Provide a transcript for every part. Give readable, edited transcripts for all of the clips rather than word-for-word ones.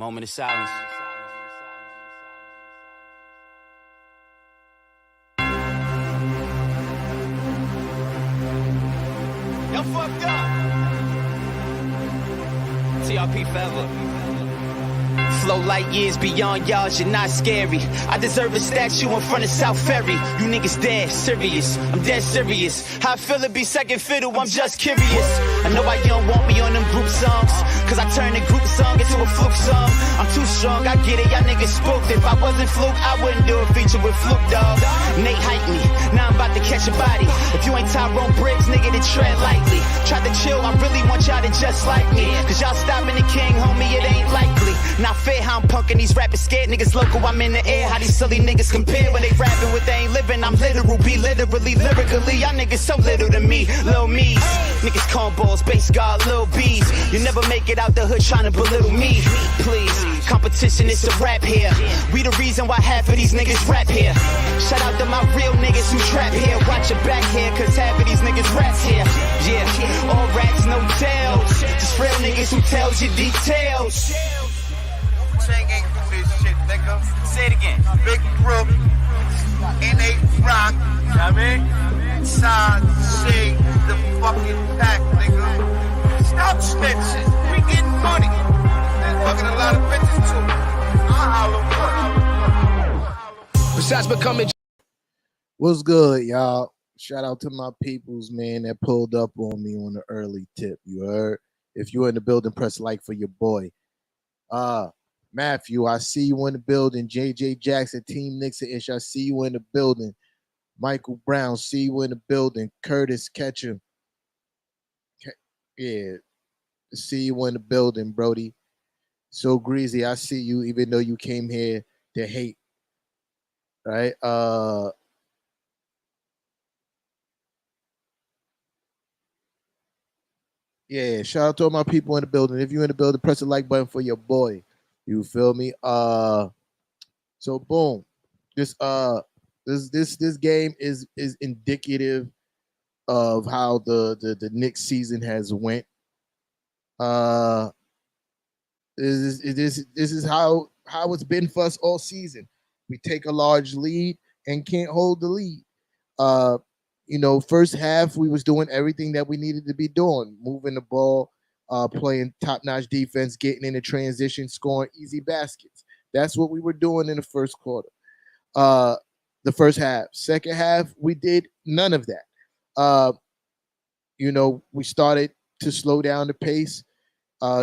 Moment of silence. Y'all fucked up. TRP forever. Flow light years beyond y'all, you're not scary. I deserve a statue in front of South Ferry. You niggas dead serious, I'm dead serious. How I feel to be second fiddle, I'm just curious. I know why you don't want me on them group songs, cause I turn the group song into a fluke song. I'm too strong, I get it, y'all niggas spooked. If I wasn't fluke, I wouldn't do a feature with Fluke, dog. Nate hyped me, now I'm about to catch a body. If you ain't Tyrone Briggs, nigga, then tread lightly. Try to chill, I really want y'all to just like me, cause y'all stopping the king, homie, it ain't likely. Not fair how I'm punking these rappers, scared niggas local, I'm in the air. How these silly niggas compare when they rapping with they ain't living. I'm literal, be literally, lyrically. Y'all niggas so little to me, lil' me's. Niggas cornballs, base guard, lil' bees. You never make it out the hood trying to belittle me. Please, competition is a rap here. We the reason why half of these niggas rap here. Shout out to my real niggas who trap here. Watch your back here, cause half of these niggas rats here. Yeah, all rats, no tails. Just real niggas who tells you details. Chang ain't do this shit, nigga. Say it again. Big Brook, N8 Rock, You know what I mean? Side Shade, the fucking pack, nigga. Stop snitching. We getting money. And fucking a lot of bitches too. I holler. Besides becoming. What's good, y'all? Shout out to my peoples, man, that pulled up on me on the early tip. You heard? If you're in the building, press like for your boy. Matthew, I see you in the building. JJ Jackson, Team Knicks ish. I see you in the building. Michael Brown, see you in the building. Curtis Ketchum. Yeah, see you in the building, Brody. So Greasy, I see you, even though you came here to hate. Right? Yeah, shout out to all my people in the building. If you're in the building, press the like button for your boy. You feel me? So boom. This game is indicative of how the Knicks season has went. This is how it's been for us all season. We take a large lead and can't hold the lead. First half we was doing everything that we needed to be doing, moving the ball, playing top-notch defense, getting into transition, scoring easy baskets. That's what we were doing in the first quarter. The first half. Second half, we did none of that. We started to slow down the pace,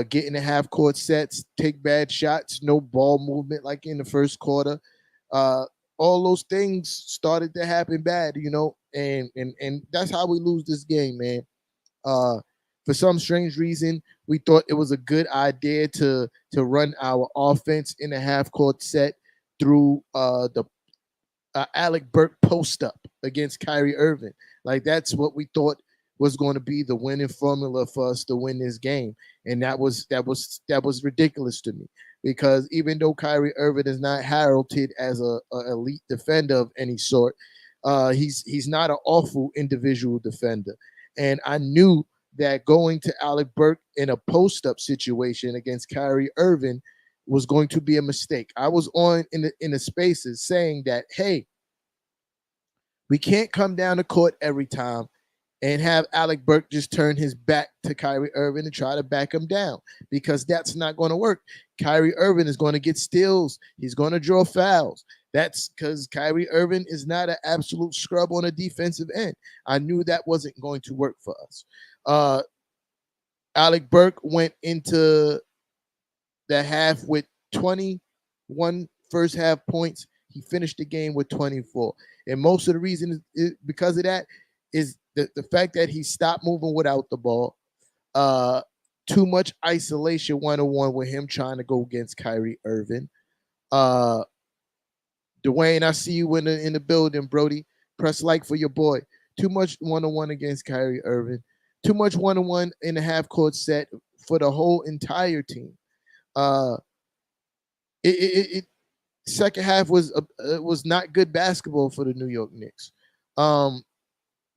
get into half-court sets, take bad shots, no ball movement like in the first quarter. All those things started to happen bad, and that's how we lose this game, man. For some strange reason, we thought it was a good idea to run our offense in a half-court set through the Alec Burke post-up against Kyrie Irving. Like, that's what we thought was going to be the winning formula for us to win this game, and that was ridiculous to me, because even though Kyrie Irving is not heralded as a elite defender of any sort, he's not an awful individual defender, and I knew that going to Alec Burke in a post-up situation against Kyrie Irving was going to be a mistake. I was on in the spaces saying that, hey, we can't come down the court every time and have Alec Burke just turn his back to Kyrie Irving and try to back him down, because that's not going to work. Kyrie Irving is going to get steals. He's going to draw fouls. That's because Kyrie Irving is not an absolute scrub on a defensive end. I knew that wasn't going to work for us. Alec Burke went into the half with 21 first half points. He finished the game with 24. And most of the reason is because of that is the fact that he stopped moving without the ball. Too much isolation one-on-one with him trying to go against Kyrie Irving. Dwayne, I see you in the building, Brody. Press like for your boy. Too much one-on-one against Kyrie Irving. Too much one-on-one in the half-court set for the whole entire team. Second half was not good basketball for the New York Knicks.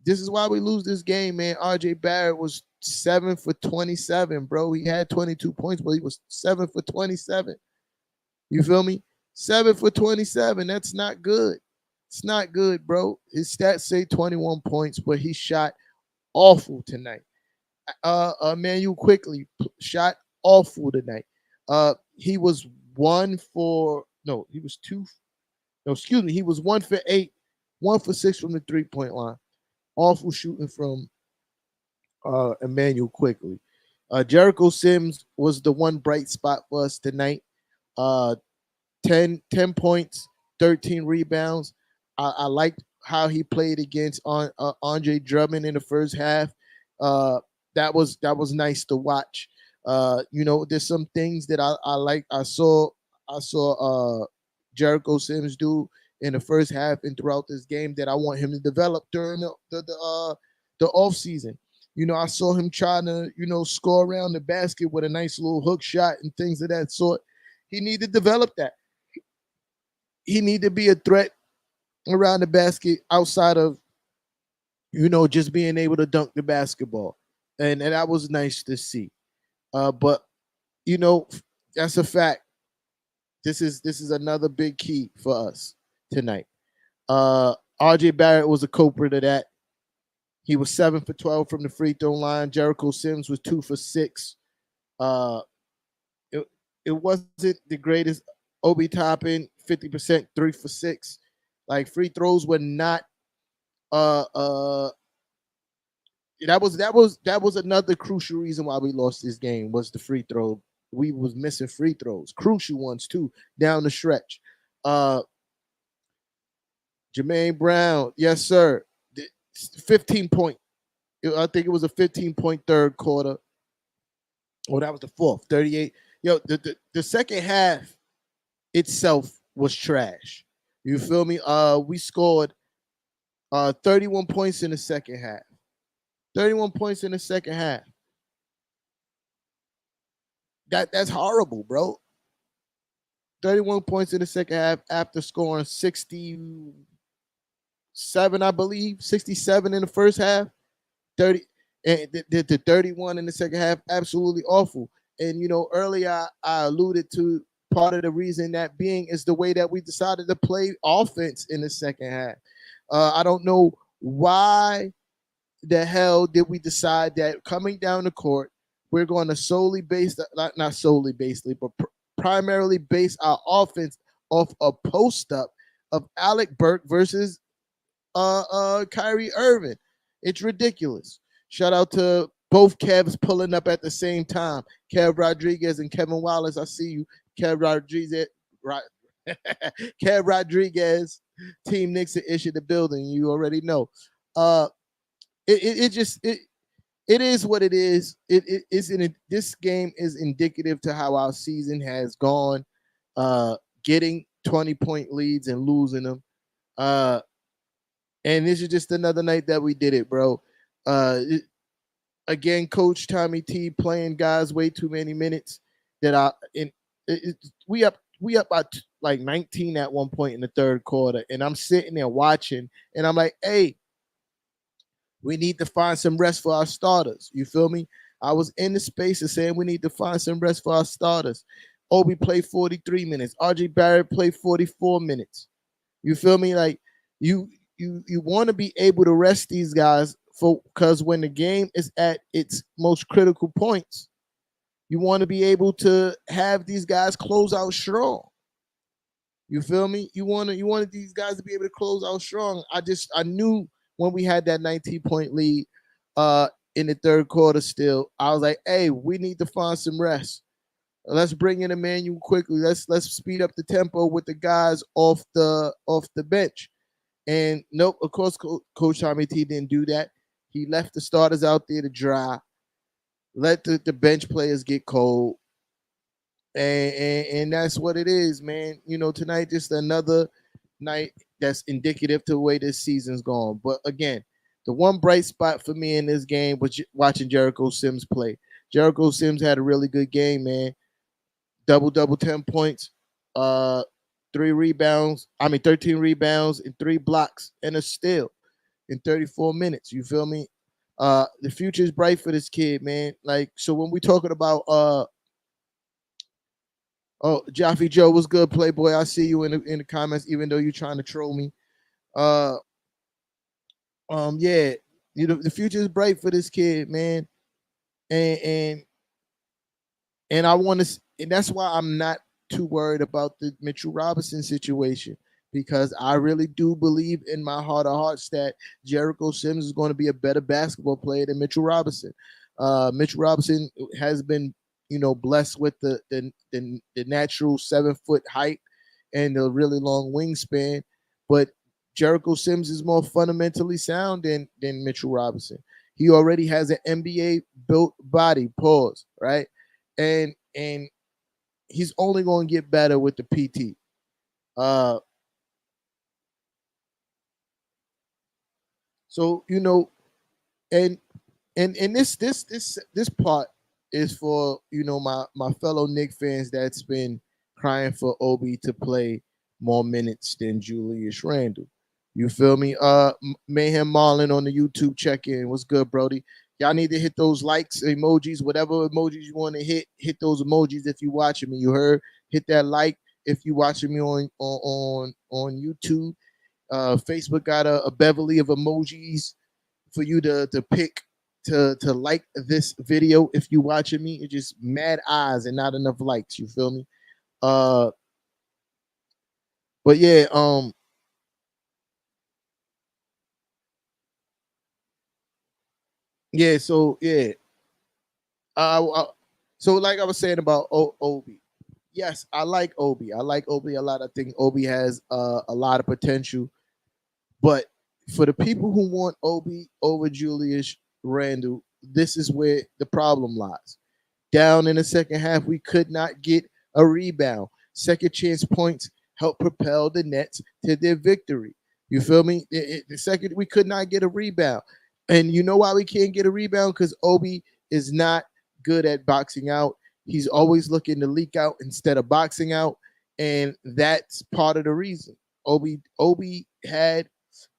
This is why we lose this game, man. RJ Barrett was 7 for 27, bro. He had 22 points, but he was 7 for 27. You feel me? 7 for 27. That's not good. It's not good, bro. His stats say 21 points, but he shot awful tonight. Manuel quickly shot awful tonight. He was one for no, he was two. No, excuse me, he was 1 for 8, 1 for 6 from the 3 point line. Awful shooting from Emmanuel quickly. Jericho Sims was the one bright spot for us tonight. Uh, 10 points, 13 rebounds. I liked how he played against Andre Drummond in the first half. Uh, that was nice to watch. There's some things that I like. I saw Jericho Sims do in the first half and throughout this game that I want him to develop during the off season. I saw him trying to score around the basket with a nice little hook shot and things of that sort. He need to develop that. He need to be a threat around the basket outside of just being able to dunk the basketball, and that was nice to see. But you know that's a fact. This is another big key for us tonight. RJ Barrett was a culprit of that. He was 7 for 12 from the free throw line. Jericho Sims was 2 for 6. Uh, it, it wasn't the greatest. Obi Toppin 50%, 3 for 6. Like free throws were not. Uh, uh, that was another crucial reason why we lost this game was the free throw. We was missing free throws, crucial ones too, down the stretch. Uh, Jermaine Brown, yes sir, 15 point. I think it was a 15-point third quarter. Oh, that was the fourth, 38. The second half itself was trash. You feel me? We scored 31 points in the second half. 31 points in the second half. That's horrible, bro. 31 points in the second half after scoring 67, I believe, 67 in the first half. 30 and the 31 in the second half, absolutely awful. And earlier I alluded to part of the reason that being is the way that we decided to play offense in the second half. I don't know why the hell did we decide that coming down the court, we're going to solely base, not solely basically, but primarily base our offense off a post up of Alec Burke versus Kyrie Irving. It's ridiculous. Shout out to both Kevs pulling up at the same time. Kev Rodriguez and Kevin Wallace. I see you. Kev Rodriguez. Kev Rodriguez, Team Knicks to issue the building. You already know. It is what it is. This game is indicative to how our season has gone. Getting 20-point leads and losing them. And this is just another night that we did it, bro. Again, Coach Tommy T playing guys way too many minutes. We up by like 19 at one point in the third quarter, and I'm sitting there watching, and I'm like, hey, we need to find some rest for our starters. You feel me? I was in the space of saying we need to find some rest for our starters. Obi played 43 minutes. RJ Barrett played 44 minutes. You feel me? Like you want to be able to rest these guys because when the game is at its most critical points, you want to be able to have these guys close out strong. You feel me? You wanted these guys to be able to close out strong. I knew when we had that 19-point lead in the third quarter still, I was like, hey, we need to find some rest. Let's bring in Emmanuel quickly. Let's speed up the tempo with the guys off the bench. And nope, of course, Coach Tommy T didn't do that. He left the starters out there to dry, let the bench players get cold. And that's what it is, man. Tonight just another night that's indicative to the way this season's gone. But again, the one bright spot for me in this game was watching Jericho Sims play. Jericho Sims had a really good game, man. Double, 10 points, 13 rebounds and 3 blocks and a steal in 34 minutes. You feel me? The future is bright for this kid, man. Like, so when we talking about Oh, Jaffe Joe, what's good, Playboy? I see you in the comments, even though you're trying to troll me. Uh, yeah, the future is bright for this kid, man, and and I want to, and that's why I'm not too worried about the Mitchell Robinson situation because I really do believe in my heart of hearts that Jericho Sims is going to be a better basketball player than Mitchell Robinson. Mitchell Robinson has been, blessed with the natural 7 foot height and a really long wingspan, but Jericho Sims is more fundamentally sound than Mitchell Robinson. He already has an NBA built body. Pause. Right, and he's only going to get better with the PT. Uh, so and and this part is for my fellow Knicks fans that's been crying for Obi to play more minutes than Julius Randle. You feel me? Mayhem Marlin on the YouTube check in. What's good, Brody? Y'all need to hit those likes, emojis, whatever emojis you want to hit. Hit those emojis if you watching me. You heard? Hit that like if you watching me on YouTube. Facebook got a beverly of emojis for you to pick to like this video if you watching me. It's just mad eyes and not enough likes. You feel me? Uh, but yeah, yeah. So yeah, so like I was saying about Obi. Yes, I like Obi. I like Obi a lot. I think Obi has a lot of potential. But for the people who want Obi over Julius Randle, this is where the problem lies. Down in the second half, we could not get a rebound. Second chance points helped propel the Nets to their victory. You feel me? The second, we could not get a rebound. And you know why we can't get a rebound? Because Obi is not good at boxing out. He's always looking to leak out instead of boxing out. And that's part of the reason. Obi had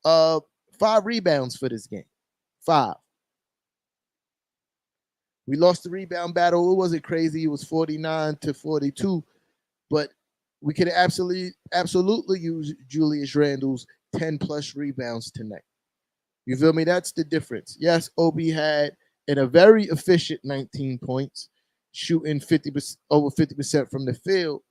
uh 5 rebounds for this game. 5. We lost the rebound battle. It wasn't crazy. It was 49-42, but we could absolutely use Julius Randle's 10 plus rebounds tonight. You feel me? That's the difference. Yes, Obi had in a very efficient 19 points, shooting 50% over 50% from the field.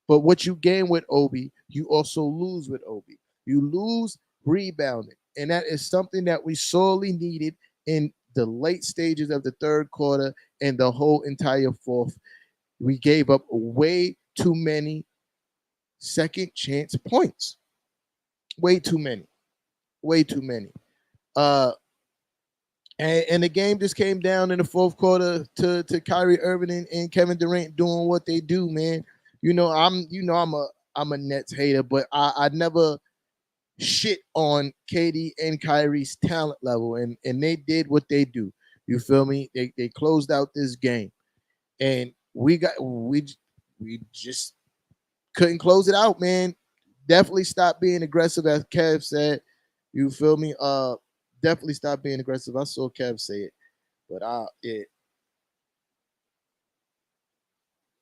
But what you gain with Obi, you also lose with Obi. You lose rebounding. And that is something that we sorely needed in the late stages of the third quarter and the whole entire fourth. We gave up way too many second chance points. Way too many. Way too many. Uh and the game just came down in the fourth quarter to Kyrie Irving and Kevin Durant doing what they do, man. I'm a Nets hater, but I never shit on KD and Kyrie's talent level, and they did what they do. You feel me? They closed out this game, and we just couldn't close it out, man. Definitely stop being aggressive, as Kev said. You feel me? Definitely stop being aggressive. I saw Kev say it, but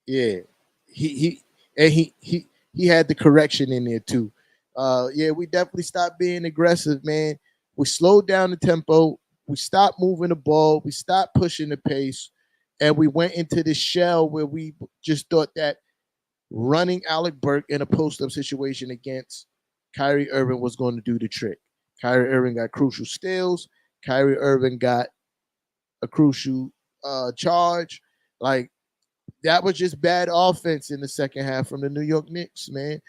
yeah, he and he had the correction in there too. Yeah, we definitely stopped being aggressive, man. We slowed down the tempo. We stopped moving the ball. We stopped pushing the pace, and we went into this shell where we just thought that running Alec Burke in a post-up situation against Kyrie Irving was going to do the trick. Kyrie Irving got crucial steals. Kyrie Irving got a crucial charge. Like that was just bad offense in the second half from the New York Knicks, man.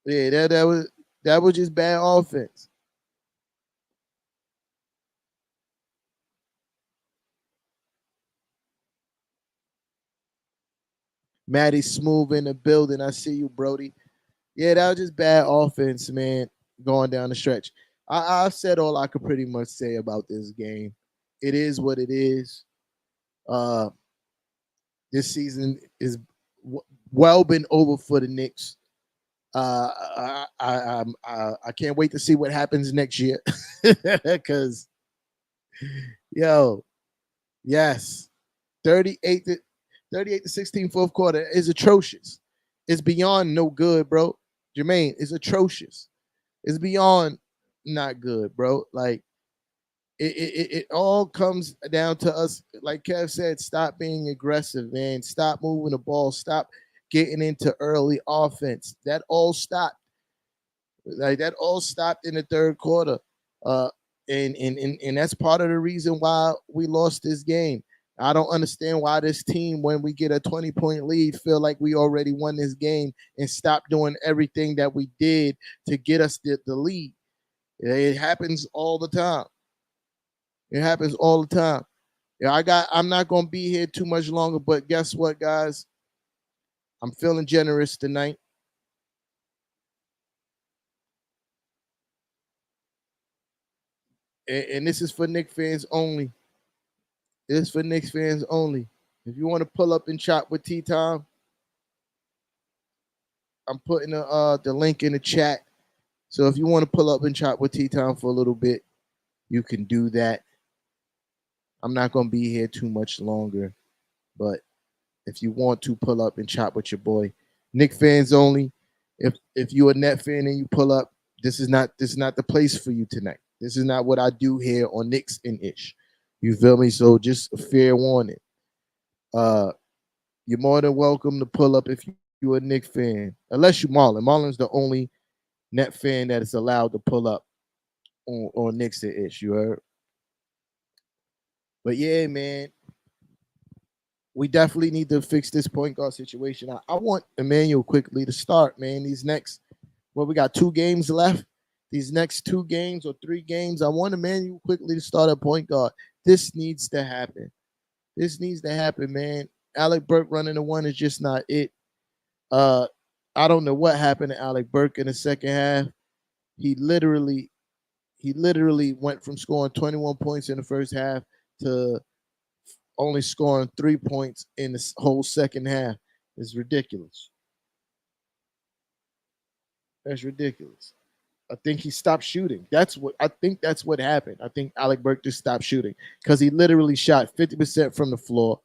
Yeah, that was just bad offense. Matty Smooth in the building. I see you, Brody. Yeah, that was just bad offense, man, going down the stretch. I've said all I could pretty much say about this game. It is what it is. Uh, this season is well been over for the Knicks. I can't wait to see what happens next year because yo, yes, 38 38-16 fourth quarter is atrocious. It's beyond no good, bro. Jermaine, it's atrocious. It's beyond not good, bro. Like it all comes down to us, like Kev said, stop being aggressive, man. Stop moving the ball. Stop getting into early offense. That all stopped. Like that all stopped in the third quarter. Uh and that's part of the reason why we lost this game. I don't understand why this team, when we get a 20-point lead, feel like we already won this game and stop doing everything that we did to get us the lead. It happens all the time. It happens all the time. Yeah, I'm not gonna be here too much longer, but guess what, guys? I'm feeling generous tonight. And this is for Knicks fans only. This is for Knicks fans only. If you want to pull up and chat with T Time, I'm putting the link in the chat. So if you want to pull up and chat with T Time for a little bit, you can do that. I'm not gonna be here too much longer, but if you want to pull up and chat with your boy, Knick fans only. If you're a Net fan and you pull up, this is not the place for you tonight. This is not what I do here on Knicks and Ish. You feel me? So just a fair warning. You're more than welcome to pull up if you're a Knicks fan, unless you're Marlon. Marlon's the only Net fan that is allowed to pull up on Knicks and Ish. You heard? But yeah, man, we definitely need to fix this point guard situation. I want Emmanuel quickly to start, man. These next, we got 2 games left. These next 2 games or 3 games, I want Emmanuel quickly to start at point guard. This needs to happen. This needs to happen, man. Alec Burke running the one is just not it. I don't know what happened to Alec Burke in the second half. He literally went from scoring 21 points in the first half to only scoring 3 points in the whole second half. It's ridiculous. That's ridiculous. I think he stopped shooting. That's what happened. I think Alec Burke just stopped shooting because he literally shot 50% from the floor,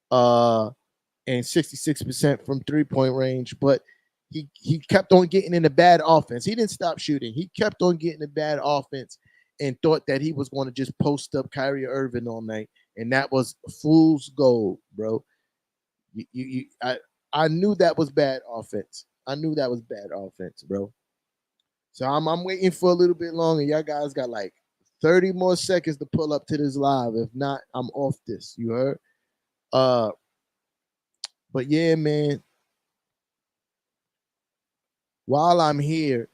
and 66% from 3-point range. But he kept on getting into bad offense. He didn't stop shooting. He kept on getting in bad offense and thought that he was going to just post up Kyrie Irving all night. And that was fool's gold, bro. I knew that was bad offense. I knew that was bad offense, bro. So I'm waiting for a little bit longer. Y'all guys got like 30 more seconds to pull up to this live. If not, I'm off this. You heard? But yeah, man. While I'm here,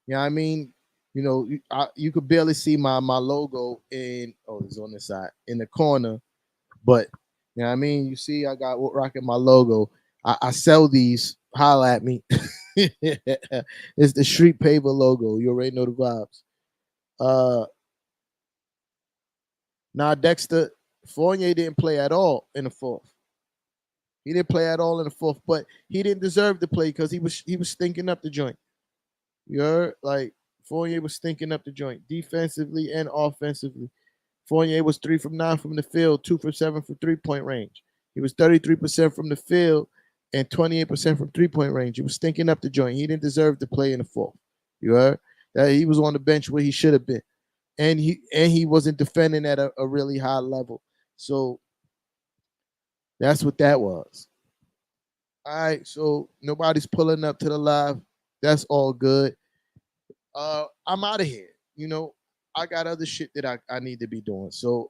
you know what I mean? You know, you could barely see my logo it's on this side in the corner. But you know what I mean? You see, I got rocking my logo. I sell these. Holla at me. It's the Street Paver logo. You already know the vibes. Now Dexter Fournier didn't play at all in the fourth. He didn't play at all in the fourth, but he didn't deserve to play because he was stinking up the joint. You heard? Like Fournier was stinking up the joint defensively and offensively. Fournier was 3 from 9 from the field, 2 from 7 from 3-point range. He was 33% from the field and 28% from 3-point range. He was stinking up the joint. He didn't deserve to play in the fourth. You heard? That he was on the bench where he should have been. And he wasn't defending at a really high level. So that's what that was. All right, so nobody's pulling up to the live. That's all good. I'm out of here. You know, I got other shit that I need to be doing. So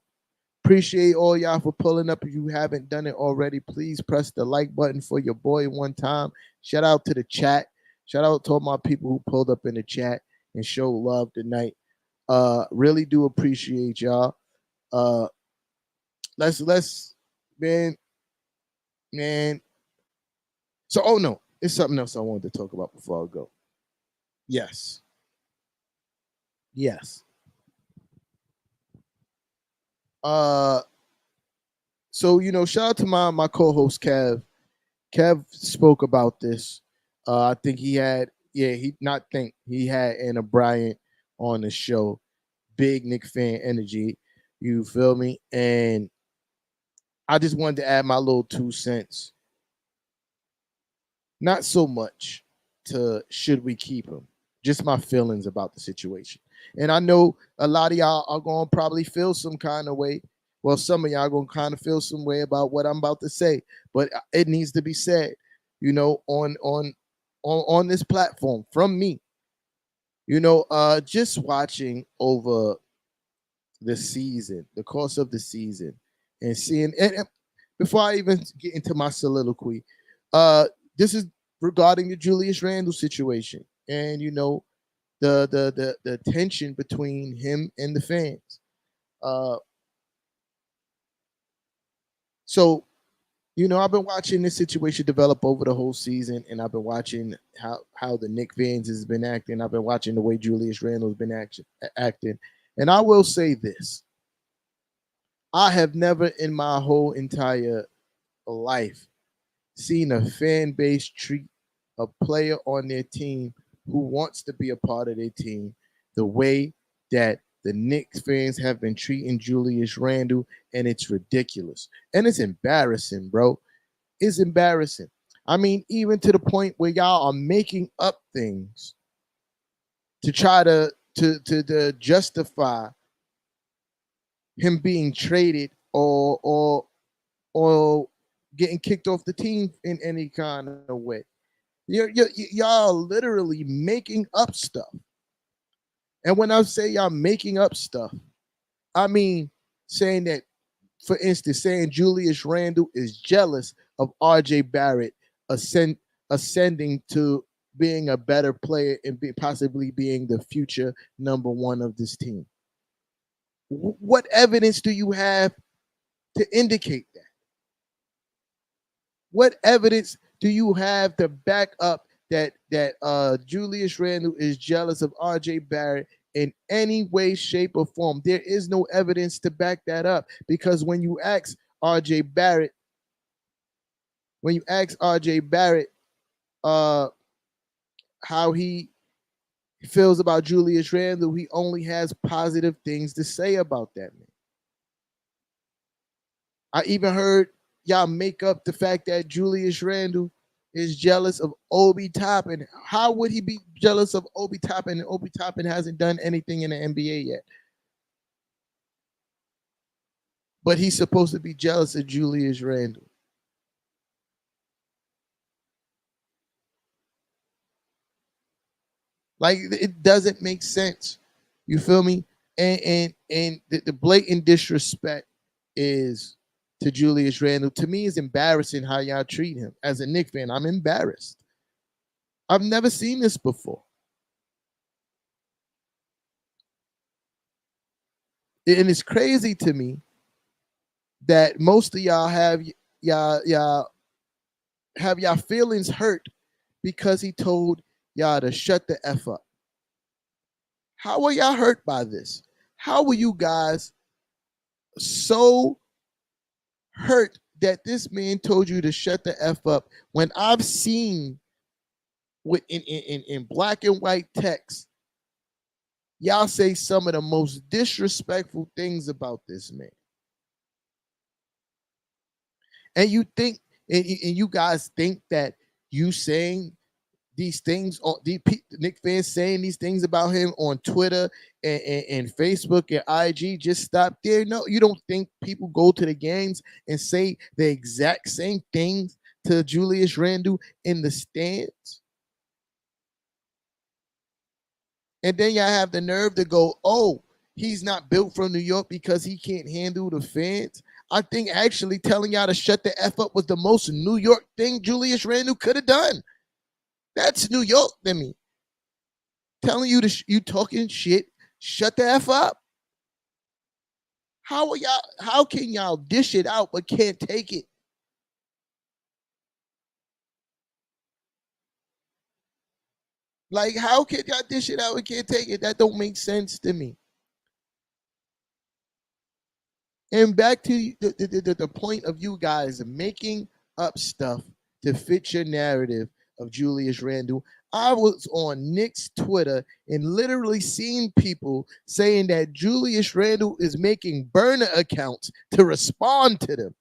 appreciate all y'all for pulling up. If you haven't done it already, please press the like button for your boy one time. Shout out to the chat. Shout out to all my people who pulled up in the chat and showed love tonight. Really do appreciate y'all. Let's man. So no, it's something else I wanted to talk about before I go. Yes. So shout out to my co-host Kev. Kev spoke about this. I think he had Anna Bryant on the show. Big Knick fan energy. You feel me? And I just wanted to add my little 2 cents. Not so much to should we keep him, just my feelings about the situation. And I know a lot of y'all are going to probably feel some kind of way. Well, some of y'all going to kind of feel some way about what I'm about to say, but it needs to be said, on this platform from me. Just watching over the season, the course of the season, and seeing. And before I even get into my soliloquy, this is regarding the Julius Randle situation, and the tension between him and the fans. Uh, so I've been watching this situation develop over the whole season, and I've been watching how the Knicks fans has been acting. I've been watching the way Julius Randle's been acting, and I will say this: I have never in my whole entire life seen a fan base treat a player on their team who wants to be a part of their team the way that the Knicks fans have been treating Julius Randle, and it's ridiculous. And it's embarrassing, bro. It's embarrassing. I mean, even to the point where y'all are making up things to try to justify him being traded or getting kicked off the team in any kind of way. Y'all literally making up stuff. And when I say y'all making up stuff, I mean saying that, for instance, saying Julius Randle is jealous of RJ Barrett ascending to being a better player and possibly being the future number one of this team. What evidence do you have to indicate that? What evidence do you have to back up that Julius Randle is jealous of RJ Barrett in any way, shape, or form? There is no evidence to back that up, because when you ask RJ Barrett, how he feels about Julius Randle, he only has positive things to say about that man. I even heard y'all make up the fact that Julius Randle is jealous of Obi Toppin. How would he be jealous of Obi Toppin? And Obi Toppin hasn't done anything in the NBA yet. But he's supposed to be jealous of Julius Randle. Like, it doesn't make sense. You feel me? And the blatant disrespect is to Julius Randle. To me, is embarrassing how y'all treat him. As a Knicks fan, I'm embarrassed. I've never seen this before. And it's crazy to me that most of y'all have y'all feelings hurt because he told y'all to shut the F up. How were y'all hurt by this? How were you guys so hurt that this man told you to shut the F up, when I've seen in black and white text, y'all say some of the most disrespectful things about this man? And you think, and you guys think that you saying these things, on the Knicks fans saying these things about him on Twitter and Facebook and IG, just stop there? No, you don't think people go to the games and say the exact same things to Julius Randle in the stands? And then y'all have the nerve to go, oh, he's not built from New York because he can't handle the fans. I think actually telling y'all to shut the F up was the most New York thing Julius Randle could have done. That's New York to me. Telling you you talking shit, shut the F up. How can y'all dish it out but can't take it? Like, how can y'all dish it out and can't take it? That don't make sense to me. And back to the point of you guys making up stuff to fit your narrative of Julius Randle. I was on Knicks Twitter and literally seen people saying that Julius Randle is making burner accounts to respond to them.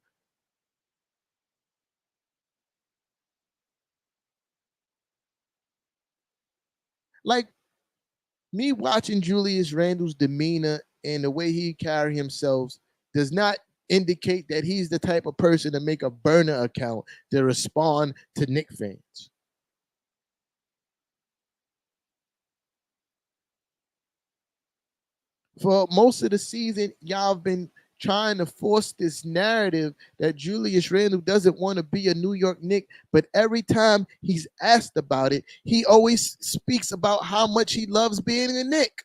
Like me watching Julius Randle's demeanor and the way he carry himself does not indicate that he's the type of person to make a burner account to respond to Knicks fans. For most of the season, y'all have been trying to force this narrative that Julius Randle doesn't want to be a New York Knick, but every time he's asked about it, he always speaks about how much he loves being a Knick,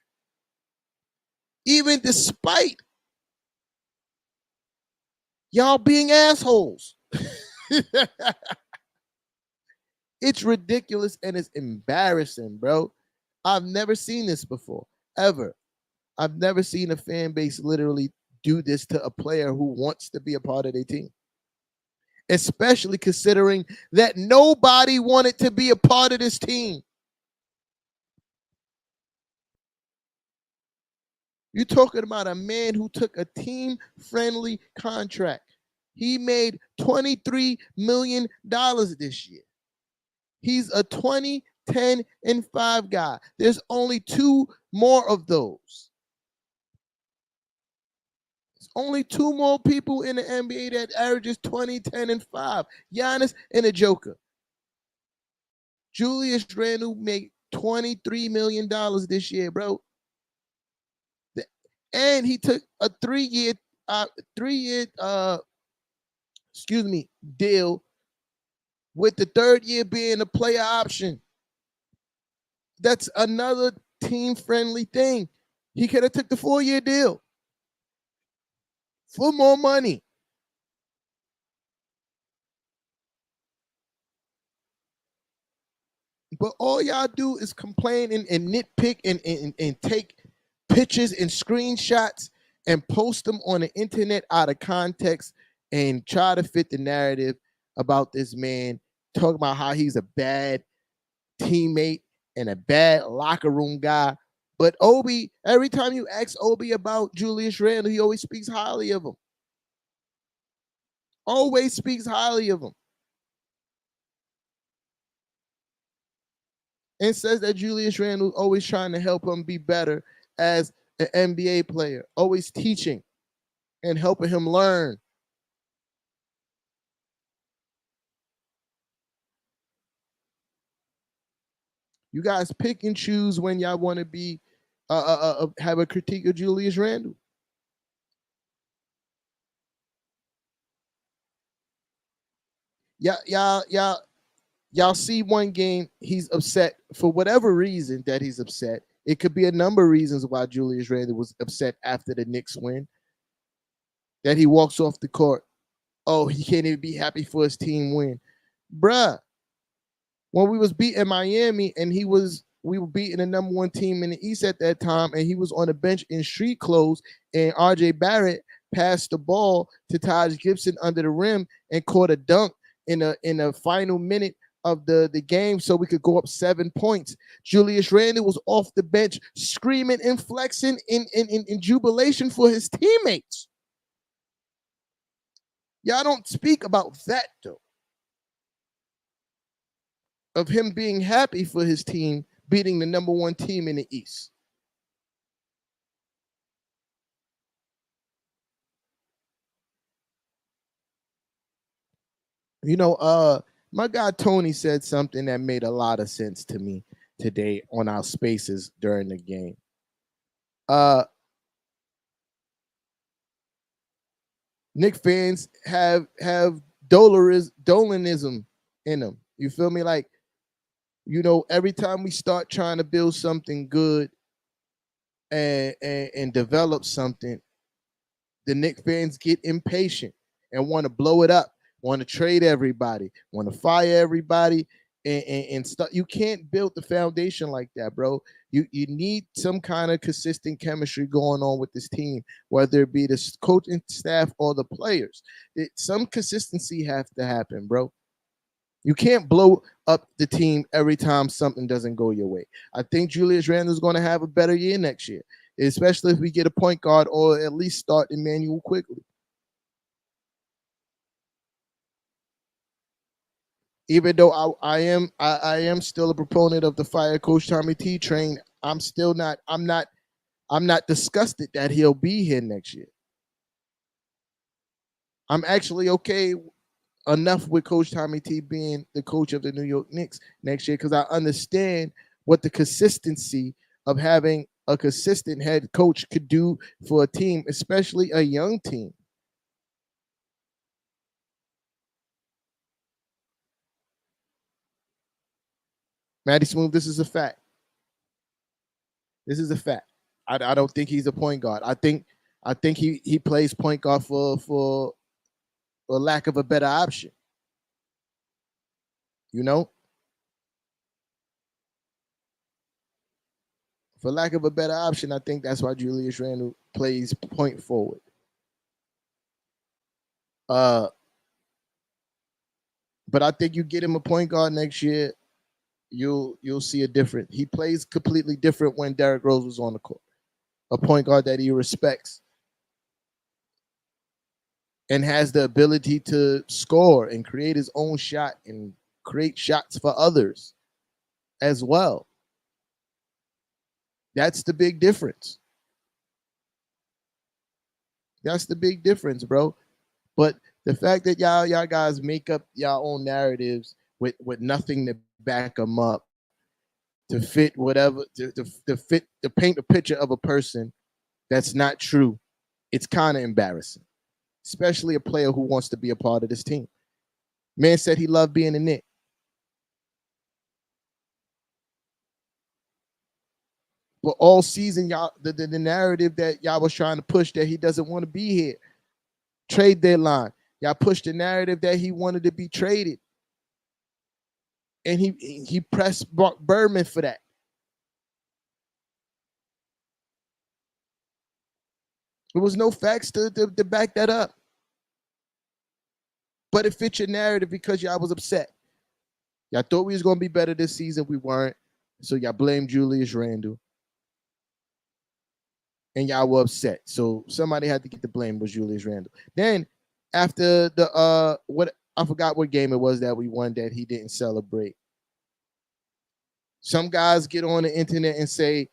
even despite y'all being assholes. It's ridiculous and it's embarrassing, bro. I've never seen this before, ever. I've never seen a fan base literally do this to a player who wants to be a part of their team, especially considering that nobody wanted to be a part of this team. You're talking about a man who took a team-friendly contract. He made $23 million this year. He's a 20, 10, and 5 guy. There's only 2 more of those. There's only 2 more people in the NBA that averages 20, 10, and 5. Giannis and a Joker. Julius Randle made $23 million this year, bro. And he took a 3-year deal, with the 3rd year being a player option. That's another team-friendly thing. He could have took the 4-year deal for more money. But all y'all do is complain and nitpick and take pictures and screenshots and post them on the internet out of context and try to fit the narrative about this man, talking about how he's a bad teammate and a bad locker room guy. But Obi, every time you ask Obi about Julius Randle, he always speaks highly of him. Always speaks highly of him. And says that Julius Randle always trying to help him be better as an NBA player, always teaching and helping him learn. You guys pick and choose when y'all want to be have a critique of Julius Randle. Y'all see one game, he's upset for whatever reason that he's upset. It could be a number of reasons why Julius Randle was upset after the Knicks win. That he walks off the court. Oh, he can't even be happy for his team win. Bruh, when we was beating Miami and we were beating the number 1 team in the East at that time, and he was on the bench in street clothes, and RJ Barrett passed the ball to Taj Gibson under the rim and caught a dunk in a final minute of the game so we could go up 7 points. Julius Randle was off the bench screaming and flexing in jubilation for his teammates. Y'all don't speak about that, though. Of him being happy for his team beating the number 1 team in the East. You know, my guy Tony said something that made a lot of sense to me today on our spaces during the game. Knicks fans have dolanism in them. You feel me? Like, you know, every time we start trying to build something good and develop something, the Knicks fans get impatient and want to blow it up, want to trade everybody, want to fire everybody, and stuff. You can't build the foundation like that, bro. You need some kind of consistent chemistry going on with this team, whether it be the coaching staff or the players. Some consistency has to happen, bro. You can't blow up the team every time something doesn't go your way. I think Julius Randle is going to have a better year next year, especially if we get a point guard or at least start Emmanuel quickly. Even though I am still a proponent of the fire Coach Tommy T train, I'm not disgusted that he'll be here next year. I'm actually okay enough with Coach Tommy T being the coach of the New York Knicks next year because I understand what the consistency of having a consistent head coach could do for a team, especially a young team. Matty Smooth, this is a fact. This is a fact. I don't think he's a point guard. I think he plays point guard for lack of a better option. You know, for lack of a better option, I think that's why Julius Randle plays point forward. Uh, but I think you get him a point guard next year, you'll see a different. He plays completely different when Derrick Rose was on the court. A point guard that he respects and has the ability to score and create his own shot and create shots for others as well. That's the big difference. That's the big difference, bro. But the fact that y'all guys make up y'all own narratives with nothing to back them up to fit whatever to paint a picture of a person that's not true, it's kind of embarrassing, especially a player who wants to be a part of this team. Man said he loved being a Knick. But all season, y'all, the narrative that y'all was trying to push that he doesn't want to be here. Trade deadline. Y'all pushed the narrative that he wanted to be traded. And he pressed Berman for that. There was no facts to back that up. But it fit your narrative because y'all was upset. Y'all thought we was going to be better this season. We weren't. So y'all blamed Julius Randle. And y'all were upset. So somebody had to get the blame was Julius Randle. Then after the what I forgot what game it was that we won that he didn't celebrate. Some guys get on the internet and say,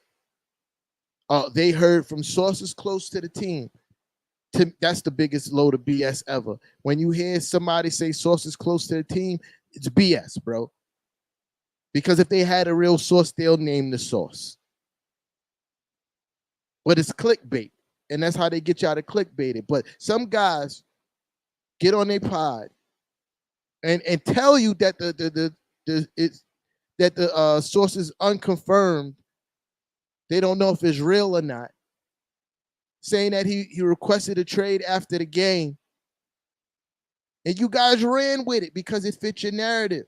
they heard from sources close to the team. That's the biggest load of BS ever. When you hear somebody say sources close to the team, it's BS, bro. Because if they had a real source, they'll name the source. But it's clickbait. And that's how they get y'all to clickbait it. But some guys get on their pod and tell you that the source is unconfirmed. They don't know if it's real or not. Saying that he requested a trade after the game. And you guys ran with it because it fit your narrative.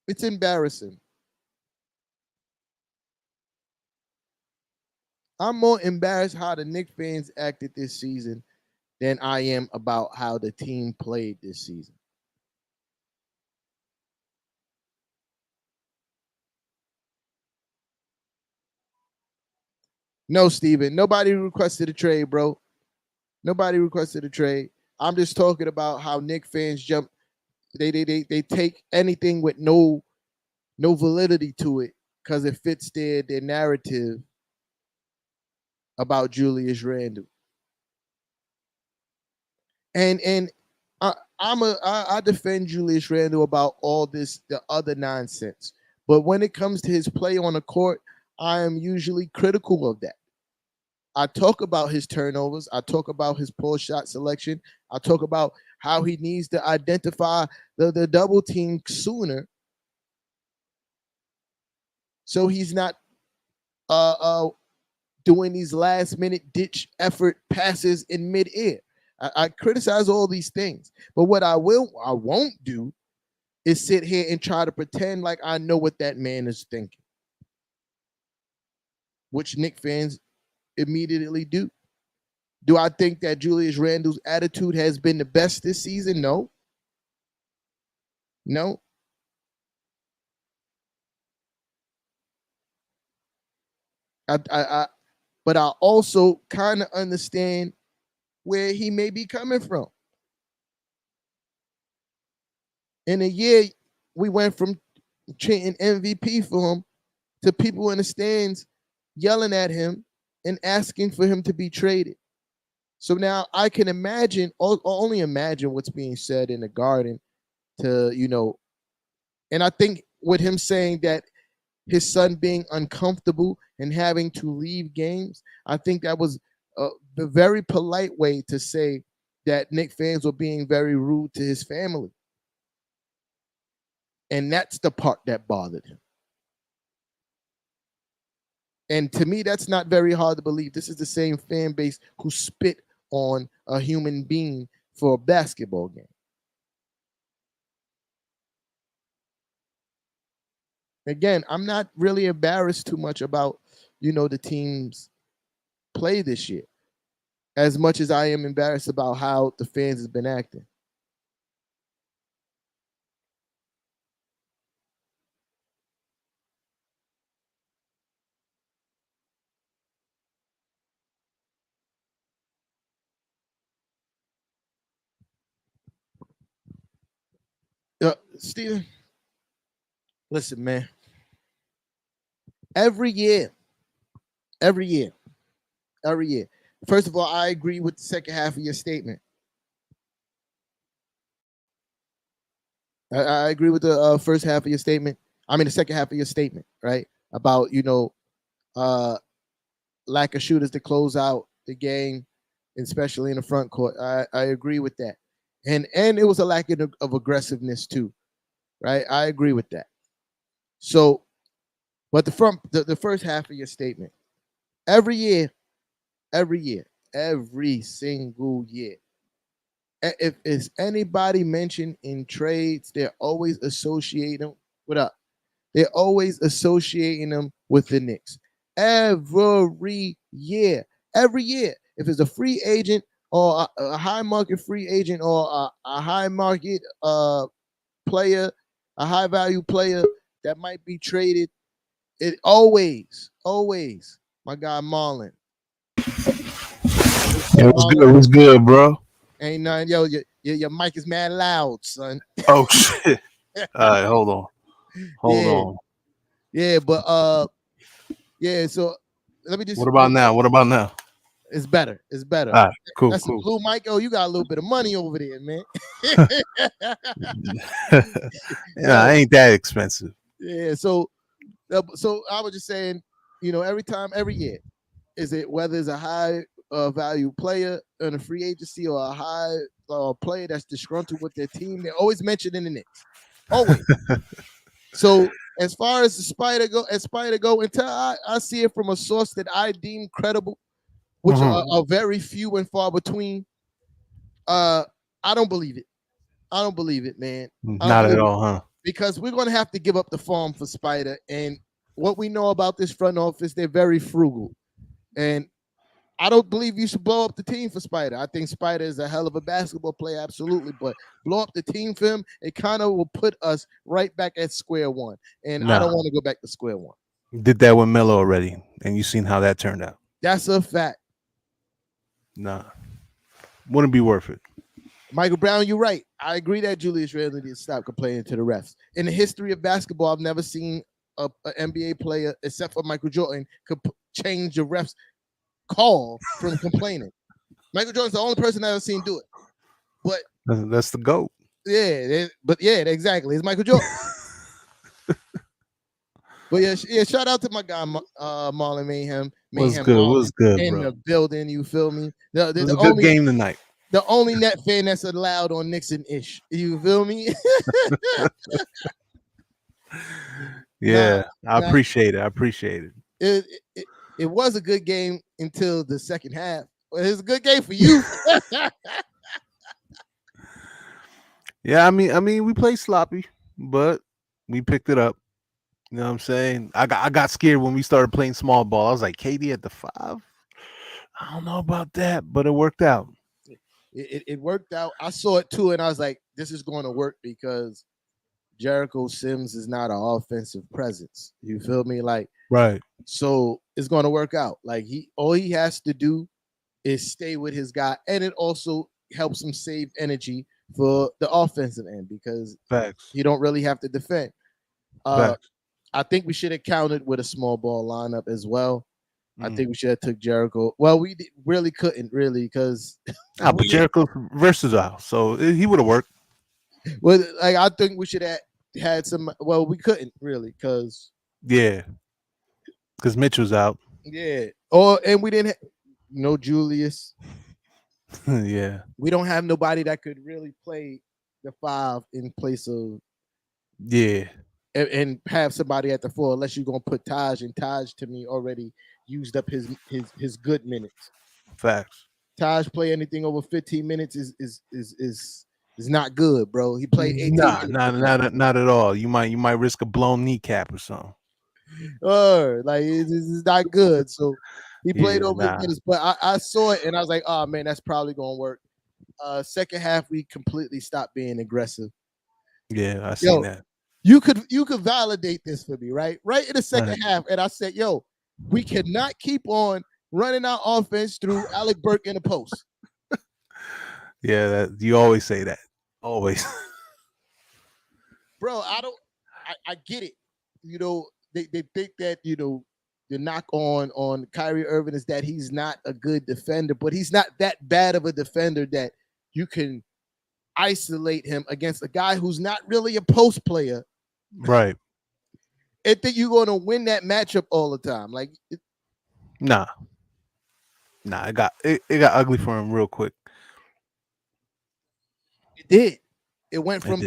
It's embarrassing. I'm more embarrassed how the Knicks fans acted this season than I am about how the team played this season. No, Steven. Nobody requested a trade, bro. Nobody requested a trade. I'm just talking about how Knicks fans jump. They take anything with no validity to it because it fits their narrative about Julius Randle. And I defend Julius Randle about all the other nonsense. But when it comes to his play on the court, I am usually critical of that. I talk about his turnovers. I talk about his poor shot selection. I talk about how he needs to identify the double team sooner so he's not doing these last minute ditch effort passes in midair. I criticize all these things, but what I won't do is sit here and try to pretend like I know what that man is thinking, which Knicks fans immediately do. Do I think that Julius Randle's attitude has been the best this season? No. No. But I also kind of understand where he may be coming from. In a year, we went from chanting MVP for him to people in the stands yelling at him and asking for him to be traded. So now I can imagine, only imagine what's being said in the Garden to, and I think with him saying that his son being uncomfortable and having to leave games, I think that was the very polite way to say that Knicks fans were being very rude to his family. And that's the part that bothered him. And to me, that's not very hard to believe. This is the same fan base who spit on a human being for a basketball game. Again, I'm not really embarrassed too much about, the team's play this year, as much as I am embarrassed about how the fans has been acting. Steven, listen, man. Every year. First of all, I agree with the second half of your statement. I agree with the first half of your statement. I mean, the second half of your statement, right? About, lack of shooters to close out the game, especially in the front court. I agree with that. And it was a lack of aggressiveness too, right? I agree with that. So, but the first half of your statement, every single year, if it's anybody mentioned in trades, they're always associating them. What up? They're always associating them with the Knicks. Every year. If it's a free agent or a high market free agent or a high market player, a high value player that might be traded, it always, my guy Marlon. It was good. It was good, bro. Ain't nothing, yo. Your mic is mad loud, son. Oh shit! All right, hold on. Hold on. Yeah, but yeah. So let me just. What about now? It's better. All right, cool. That's the blue mic. Oh, you got a little bit of money over there, man. Yeah, ain't that expensive. Yeah. So I was just saying, every year, is it whether it's a high value player in a free agency or a high player that's disgruntled with their team, they're always mentioned in the Knicks. Always. So as far as Spider go, until I see it from a source that I deem credible, which are very few and far between, I don't believe it. Man. Not at all, huh? Because we're going to have to give up the farm for Spider. And what we know about this front office, they're very frugal. And I don't believe you should blow up the team for Spider. I think Spider is a hell of a basketball player, absolutely. But blow up the team for him, it kind of will put us right back at square one. And I don't want to go back to square one. Did that with Melo already, and you seen how that turned out. That's a fact. Nah. Wouldn't be worth it. Michael Brown, you're right. I agree that Julius Randle needs to stop complaining to the refs. In the history of basketball, I've never seen an NBA player, except for Michael Jordan, could change the refs' call from complaining. Michael Jordan's the only person I've ever seen do it. But that's the GOAT. Yeah, exactly. It's Michael Jordan. But yeah, shout out to my guy Marlon Mayhem. Was good, in bro. The building. You feel me? It was a good game tonight. The only net fan that's allowed on Nixon-ish. You feel me? Yeah, I appreciate it. It was a good game until the second half. It was a good game for you. Yeah, I mean, we played sloppy, but we picked it up. You know what I'm saying? I got scared when we started playing small ball. I was like, KD at the 5? I don't know about that, but it worked out. It worked out. I saw it too, and I was like, this is going to work because Jericho Sims is not an offensive presence. You feel me? Like, right. So it's going to work out. Like all he has to do is stay with his guy, and it also helps him save energy for the offensive end because Facts. you don't really have to defend. Facts. I think we should have counted with a small ball lineup as well. I Mm. think we should have took Jericho. Well, really couldn't really because But Jericho's versatile, so he would have worked. well, like I think we should have had some. Well, we couldn't really because Yeah, because Mitchell's out. yeah. And we didn't no Julius. Yeah, We don't have nobody that could really play the 5 in place of yeah, and have somebody at the 4 unless you're gonna put Taj, and Taj to me already used up his good minutes. facts. Taj play anything over 15 minutes is not good, bro. He played 18 Nah, minutes. not at all. You might risk a blown kneecap or something. Like it's not good. So he played Yeah, over 8 nah. minutes, but I saw it and I was like, oh man, that's probably gonna work. Second half, we completely stopped being aggressive. Yeah, I seen that. You could validate this for me, right? Right in the second Right. half, and I said, yo, we cannot keep on running our offense through Alec Burke in the post. Yeah, that you always say that. Always. Bro, I get it. You know, they think that, you know, the knock on Kyrie Irving is that he's not a good defender, but he's not that bad of a defender that you can isolate him against a guy who's not really a post player. Right. And think you're going to win that matchup all the time. Like, Nah, it got ugly for him real quick. it did. It went from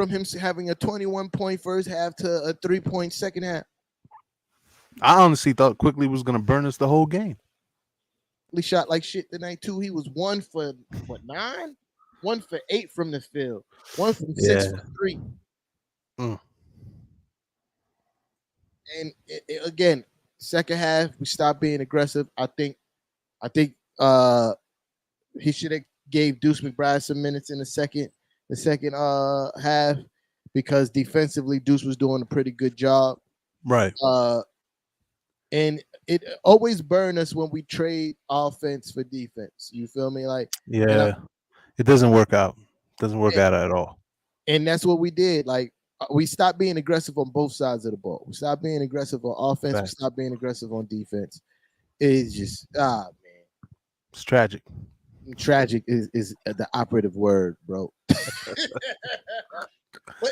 him having a 21-point first half to a 3-point second half. I honestly thought Quickly was gonna burn us the whole game. He shot like shit tonight too. He was 1 for 9, 1 for 8 from the field, 1 from 6 for 3. Mm. And again, second half we stopped being aggressive. I think he should have gave Deuce McBride some minutes in the second half because defensively Deuce was doing a pretty good job. Right. And it always burn us when we trade offense for defense. You feel me? Like, yeah, it doesn't work out. Doesn't work out at all. And that's what we did. Like, we stopped being aggressive on both sides of the ball. We stopped being aggressive on offense. We stopped being aggressive on defense. It's just man, it's tragic. Tragic is the operative word, bro. But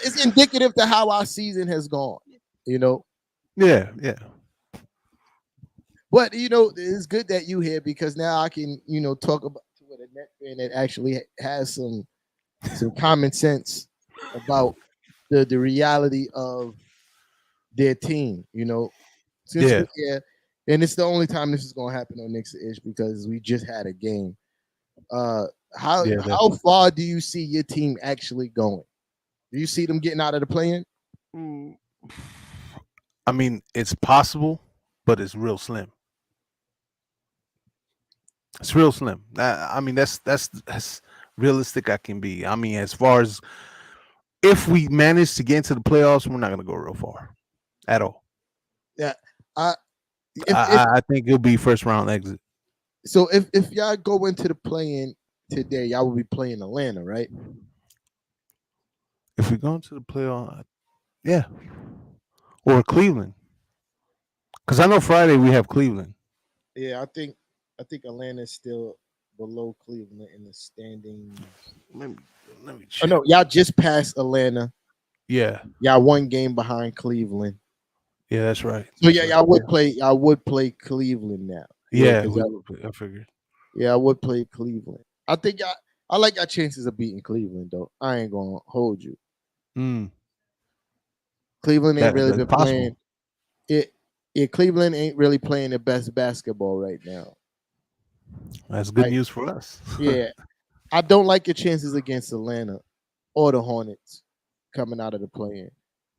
it's indicative to how our season has gone. You know. Yeah. But you know, it's good that you here because now I can, you know, talk about with a net fan that actually has some common sense about the reality of their team. You know, and it's the only time this is gonna happen on Knicks Ish because we just had a game. How far do you see your team actually going? Do you see them getting out of the play-in? I mean, it's possible, but it's real slim. It's real slim. I mean, that's realistic I can be. I mean, as far as if we manage to get into the playoffs, we're not going to go real far at all. Yeah, I think it'll be first round exit. So if y'all go into the play-in today, y'all will be playing Atlanta, right? If we go into the playoff, yeah, or Cleveland, because I know Friday we have Cleveland. Yeah, I think Atlanta is still below Cleveland in the standings. Let me check. Oh no, y'all just passed Atlanta. Yeah, y'all 1 game behind Cleveland. Yeah, that's right. So yeah, y'all would play Cleveland now. Yeah, I figured. Yeah, I would play Cleveland. I think I like your chances of beating Cleveland though. I ain't gonna hold you. Cleveland ain't really been playing it. Yeah, Cleveland ain't really playing the best basketball right now. That's good news for us. Yeah. I don't like your chances against Atlanta or the Hornets coming out of the play-in.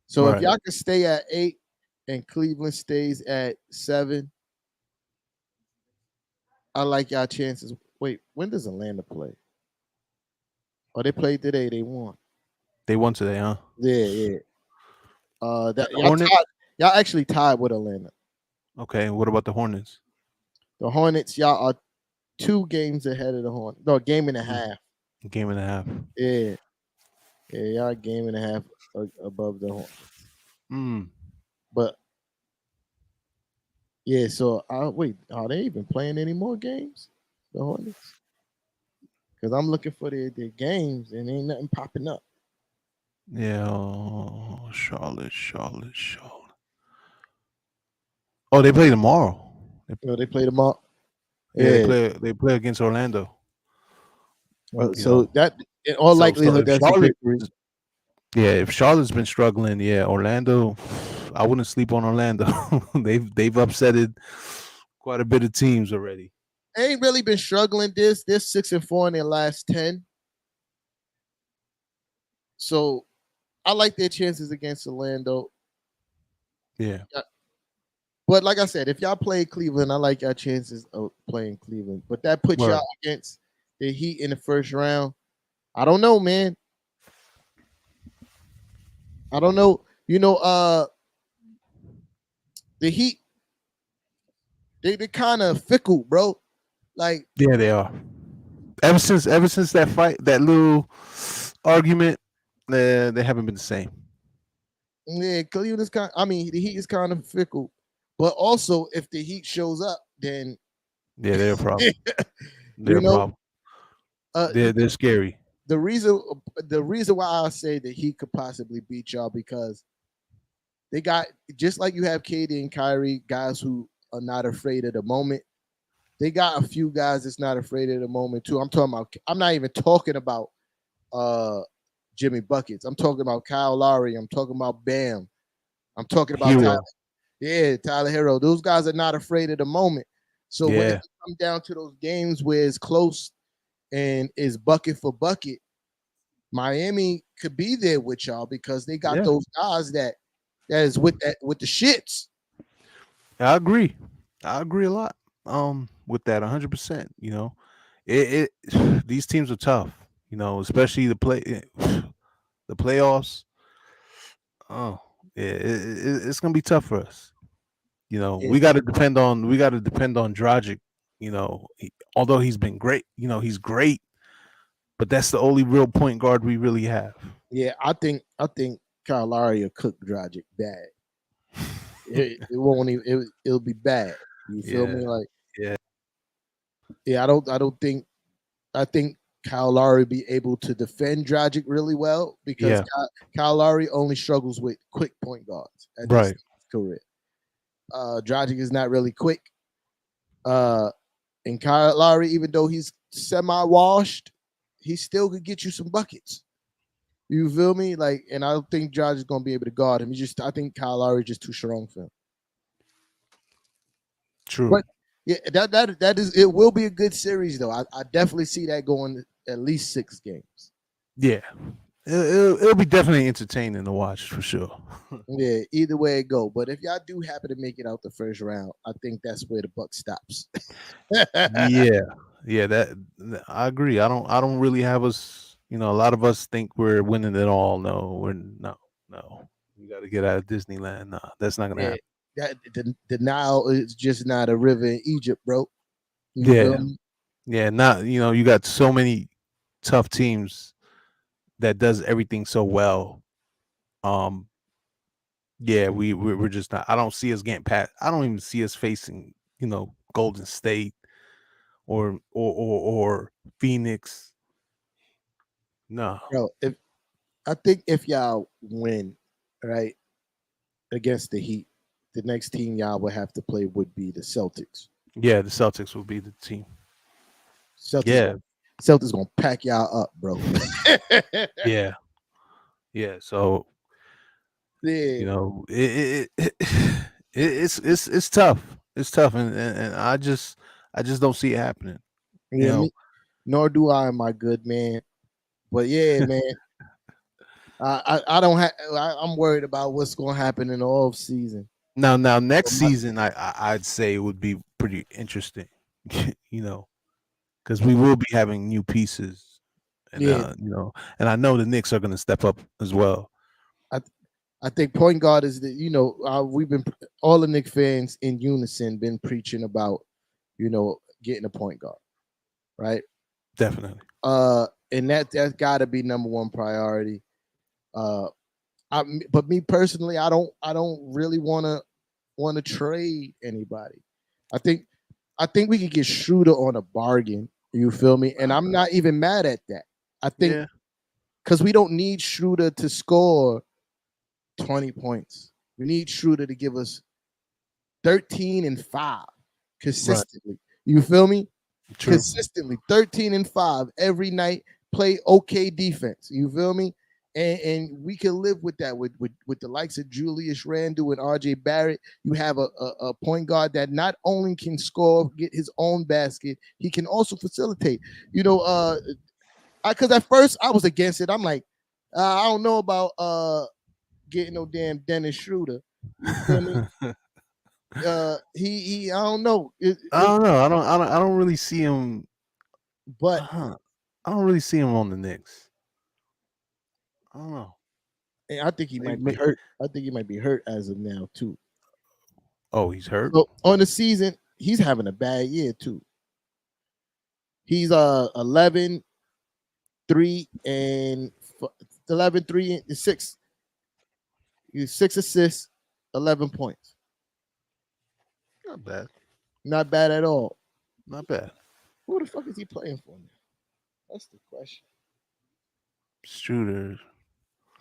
So if y'all can stay at 8 and Cleveland stays at 7, I like y'all chances. Wait, when does Atlanta play? Oh, they played today. They won. They won today, huh? Yeah. Y'all actually tied with Atlanta. Okay, what about the Hornets? The Hornets, y'all are 2 games ahead of the Hornets. No, game and a half. Game and a half. Yeah, y'all a game and a half above the Hornets. Mm. But yeah, so wait, are they even playing any more games? The Hornets? Because I'm looking for their games and ain't nothing popping up. Yeah, Charlotte. Oh, they play tomorrow. They play them all. Yeah, Yeah. they play against Orlando. You So know, that in all so likelihood if that's a Charlotte, victory. yeah, if Charlotte's been struggling, yeah, Orlando, I wouldn't sleep on Orlando. they've upsetted quite a bit of teams already. They ain't really been struggling. They're 6-4 in their last 10. So I like their chances against Orlando. Yeah, But like I said, if y'all play Cleveland, I like your chances of playing Cleveland. But that puts Word. y'all against the Heat in the first round. I don't know, man. I don't know. The Heat, they're kind of fickle, bro. Like, yeah, they are. Ever since that fight, that little argument, they haven't been the same. yeah, Cleveland's the Heat is kind of fickle. But also, if the Heat shows up, then Yeah, they're a problem. They're you a know, problem. uh, They're scary. the reason why I say that he could possibly beat y'all because they got, just like you have KD and Kyrie, guys who are not afraid of the moment. They got a few guys that's not afraid of the moment too. I'm not even talking about Jimmy Buckets. I'm talking about Kyle Lowry. I'm talking about Bam. I'm talking about Hero. Tyler Hero. Those guys are not afraid of the moment. So when Yeah, it comes down to those games where it's close and it's bucket for bucket, Miami could be there with y'all because they got yeah. those guys that is with the shits. I agree. I agree a lot. With that, 100%. You know, these teams are tough. You know, especially the playoffs. Oh, yeah, it's gonna be tough for us. You know, Yeah, we got to depend on Dragic. You know, although he's been great. You know, he's great, but that's the only real point guard we really have. yeah. I think Kyle Lowry will cook Dragic bad. It won't even. It'll be bad. You feel Yeah, me? Like, yeah, yeah. I don't think. I think Kyle Lowry be able to defend Dragic really well because yeah. Kyle Lowry only struggles with quick point guards at this Right. career. Dragic is not really quick. And Kyle Lowry, even though he's semi-washed, he still could get you some buckets. You feel me? Like, and I don't think Dragic is gonna be able to guard him. I think Kyle Lowry is just too strong for him. True. But yeah, that is, it will be a good series though. I definitely see that going at least 6 games. Yeah. It'll be definitely entertaining to watch for sure. Yeah, either way it go. But if y'all do happen to make it out the first round, I think that's where the buck stops. Yeah, yeah. I agree. I don't really have us. You know, a lot of us think we're winning it all. No, we're no. We got to get out of Disneyland. Nah, that's not gonna Yeah, happen. the Nile is just not a river in Egypt, bro. You feel Yeah, me? yeah. Not you know, you got so many tough teams that does everything so well. Um, yeah, we're just not. I don't see us getting past. I don't even see us facing Golden State or Phoenix. No. Bro, I think if y'all win, right, against the Heat, the next team y'all would have to play would be the Celtics. Yeah, the Celtics will be the team. Celtics Yeah, gonna, Celtics gonna pack y'all up, bro. yeah, yeah. So Yeah, it's tough. It's tough, and I just don't see it happening. You yeah, know, me, nor do I, my good man. But yeah, man, I don't have. I'm worried about what's gonna happen in the off season. now next season, I'd say it would be pretty interesting. You know, because we will be having new pieces, and Yeah, and I know the Knicks are going to step up as well. I I think point guard is we've been all the Knicks fans in unison been preaching about getting a point guard. right? Definitely. And that's got to be number one priority. Uh, but me personally, I don't really want to trade anybody. I think I think we could get Schroeder on a bargain. You feel me? And I'm not even mad at that. I think Yeah. because we don't need Schroeder to score 20 points. We need Schroeder to give us 13 and 5 Right. consistently. You feel me? True. Consistently 13 and 5 every night. Play okay defense. You feel me? And we can live with that with the likes of Julius Randle and RJ Barrett. You have a point guard that not only can score, get his own basket, he can also facilitate. You know, because at first I was against it. I'm like, I don't know about getting no damn Dennis Schroeder. You feel me? He I don't know. I don't know. I don't really see him. But I don't really see him on the Knicks. I don't know. I think he might be Maybe. hurt. I think he might be hurt as of now too. Oh, he's hurt. So on the season, he's having a bad year too. He's 11, 3 and 11, 3 and 6. He's 6 assists, 11 points. Not bad. Not bad at all. Not bad. Who the fuck is he playing for now? That's the question. Shooter.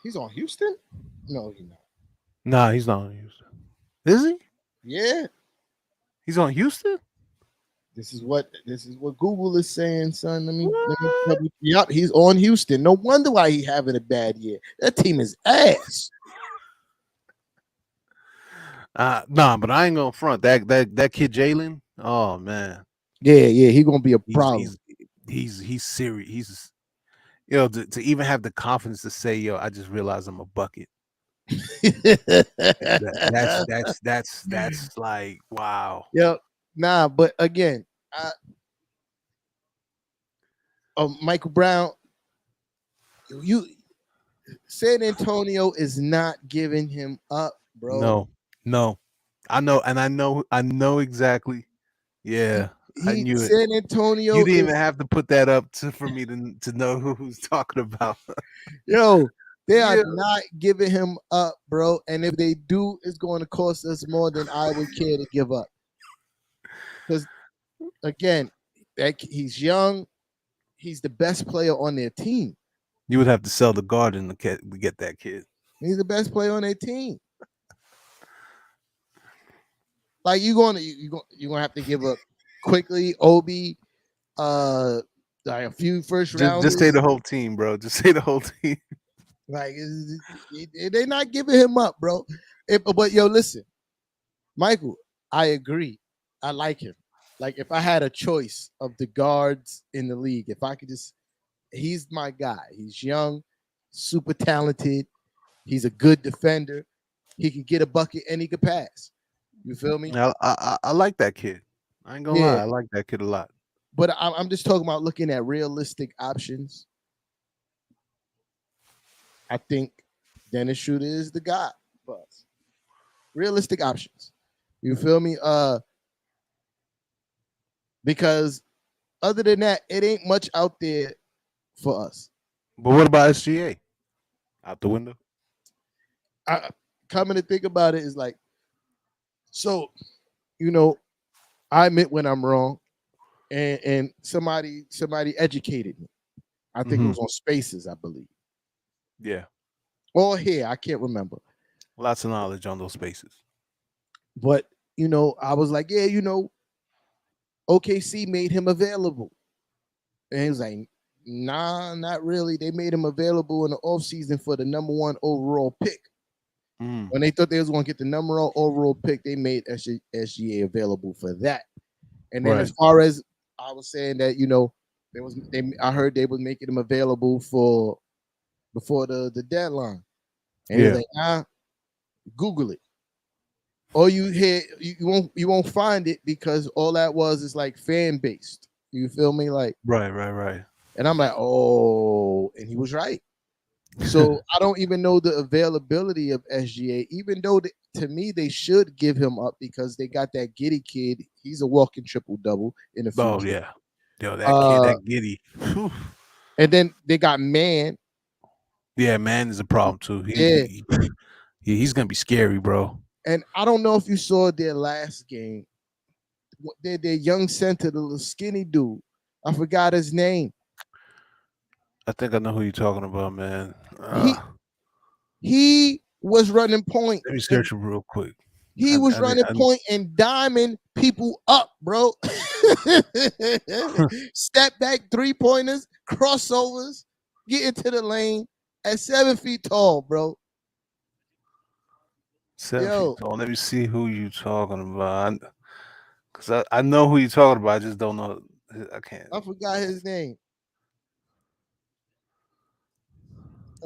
He's on Houston? No, he's not. Nah, he's not on Houston. Is he? Yeah. He's on Houston? This is what Google is saying, son. Yep, he's on Houston. No wonder why he having a bad year. That team is ass. Nah, but I ain't gonna front that kid Jalen. Oh man, Yeah, he gonna be a he's problem. he's serious. He's to even have the confidence to say, yo, I just realized I'm a bucket. That's like wow. Yep. Nah, but again, Michael Brown, San Antonio is not giving him up, bro. No. I know exactly. Yeah, I knew it. San Antonio You didn't is, even have to put that up for me to know who's talking about. yo, they are Yeah. not giving him up, bro. And if they do, it's going to cost us more than I would care to give up. Because again, he's young. He's the best player on their team. You would have to sell the garden to get that kid. He's the best player on their team. Like you're gonna have to give up quickly, Obi, like a few first rounders. Just say the whole team, bro. Just say the whole team. Like they're not giving him up, bro. But yo, listen, Michael, I agree. I like him. Like if I had a choice of the guards in the league, if I could he's my guy. He's young, super talented. He's a good defender. He can get a bucket and he can pass. You feel me? I like that kid. I ain't gonna lie. I like that kid a lot. But I'm just talking about looking at realistic options. I think Dennis Schroeder is the guy for us. Realistic options. You feel me? Because other than that, it ain't much out there for us. But what about SGA? Out the window? Coming to think about it is like, so, I admit when I'm wrong, and somebody educated me. I think it was on Spaces, I believe. Yeah. Or here, I can't remember. Lots of knowledge on those spaces. But, I was like, yeah, OKC made him available. And he was like, nah, not really. They made him available in the offseason for the number 1 overall pick. When they thought they was going to get the number 1 overall pick, they made SGA available for that. And then as far as I was saying that, I heard they was making him available before the deadline. And he's like, nah, Google it. Or you won't find it because all that is like fan based. You feel me? Like right. And I'm like, oh, and he was right. So I don't even know the availability of SGA, even though to me they should give him up because they got that Giddy kid. He's a walking triple double in the future. Oh yeah. Yo, that kid, Uh, that Giddy. Whew. and then they got Man. Yeah, man is a problem too. Yeah, He's gonna be scary, bro. and I don't know if you saw their last game. Their young center, the little skinny dude. I forgot his name. I think I know who you're talking about, man. He he was running point, Let me and search him real quick. he was running I point and diming people up, bro. Step back 3-pointers, crossovers, get into the lane at 7 feet tall, bro. 7 feet Yo, tall. Let me see who you talking about. Cause I know who you're talking about. I just don't know. I can't. I forgot his name.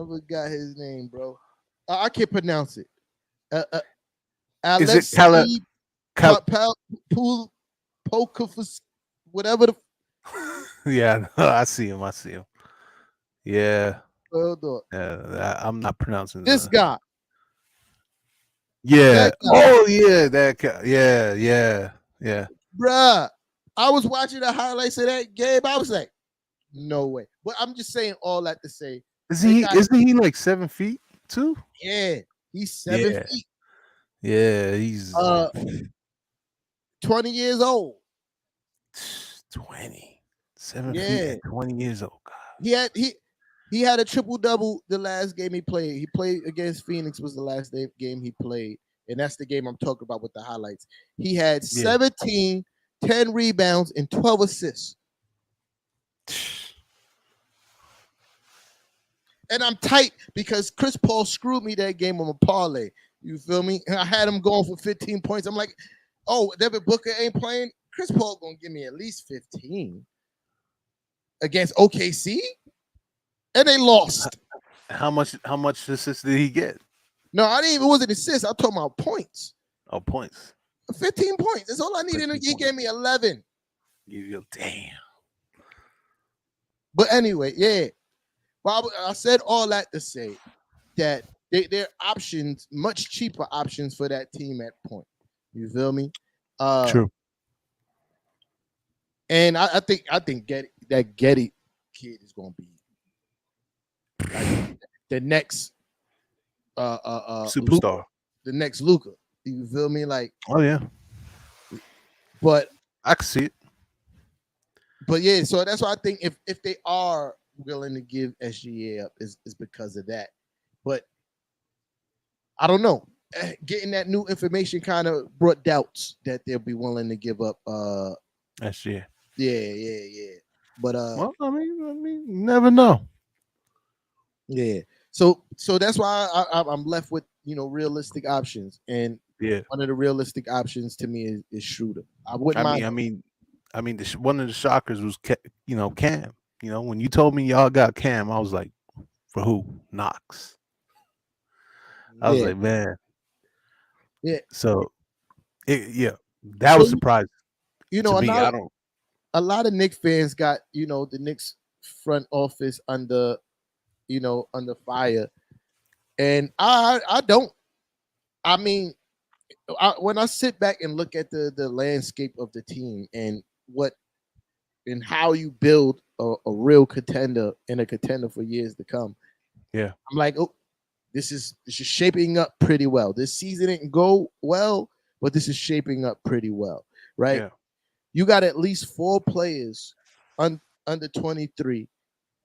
I forgot his name, bro. I can't pronounce it. Is it Alexei Cal- Pokafus, whatever the Yeah, I see him. I see him. Yeah, hold on. I'm not pronouncing This the. guy, Yeah. that guy, Oh yeah, that guy. Yeah. bruh. I was watching the highlights of that game. I was like, no way. But I'm just saying all that to say, Isn't he like 7 feet too? yeah, he's seven Yeah. feet, Yeah, he's uh, 20 years old. 20. 7 feet Yeah, at 20 years old. God. he had a triple double the last game he played. He played against Phoenix was the last game he played, and that's the game I'm talking about with the highlights. He had Yeah. 17, 10 rebounds, and 12 assists. And I'm tight because Chris Paul screwed me that game on a parlay. You feel me? And I had him going for 15 points. I'm like, oh, Devin Booker ain't playing. Chris Paul gonna give me at least 15 against OKC, and they lost. How much assists did he get? No, I didn't even. It wasn't assists. I'm talking about points. Oh, points. 15 points. That's all I needed. He gave me 11. You damn. But anyway, yeah. Well, I said all that to say that they're options, much cheaper options for that team at point. You feel me? True. And I think that Getty kid is gonna be like the next Superstar. the next Luka. You feel me? Like, Oh yeah. but I can see it. yeah, so that's why I think if they are willing to give SGA up is because of that. But I don't know. Getting that new information kind of brought doubts that they'll be willing to give up SGA. Yeah. But Well, I mean, you never know. yeah. So that's why I'm left with realistic options, and Yeah. one of the realistic options to me is Schroeder. I wouldn't mind. One of the shockers was Cam. You know, when you told me y'all got Cam, I was like, for who? Knox. I was like, man. Yeah. So, that was surprising to me. A lot of Knicks fans got the Knicks front office under fire, and I don't. I mean, when I sit back and look at the landscape of the team and how you build a real contender and a contender for years to come, yeah, I'm like, oh, this is shaping up pretty well. This season didn't go well, but this is shaping up pretty well, right? Yeah. You got at least 4 players under 23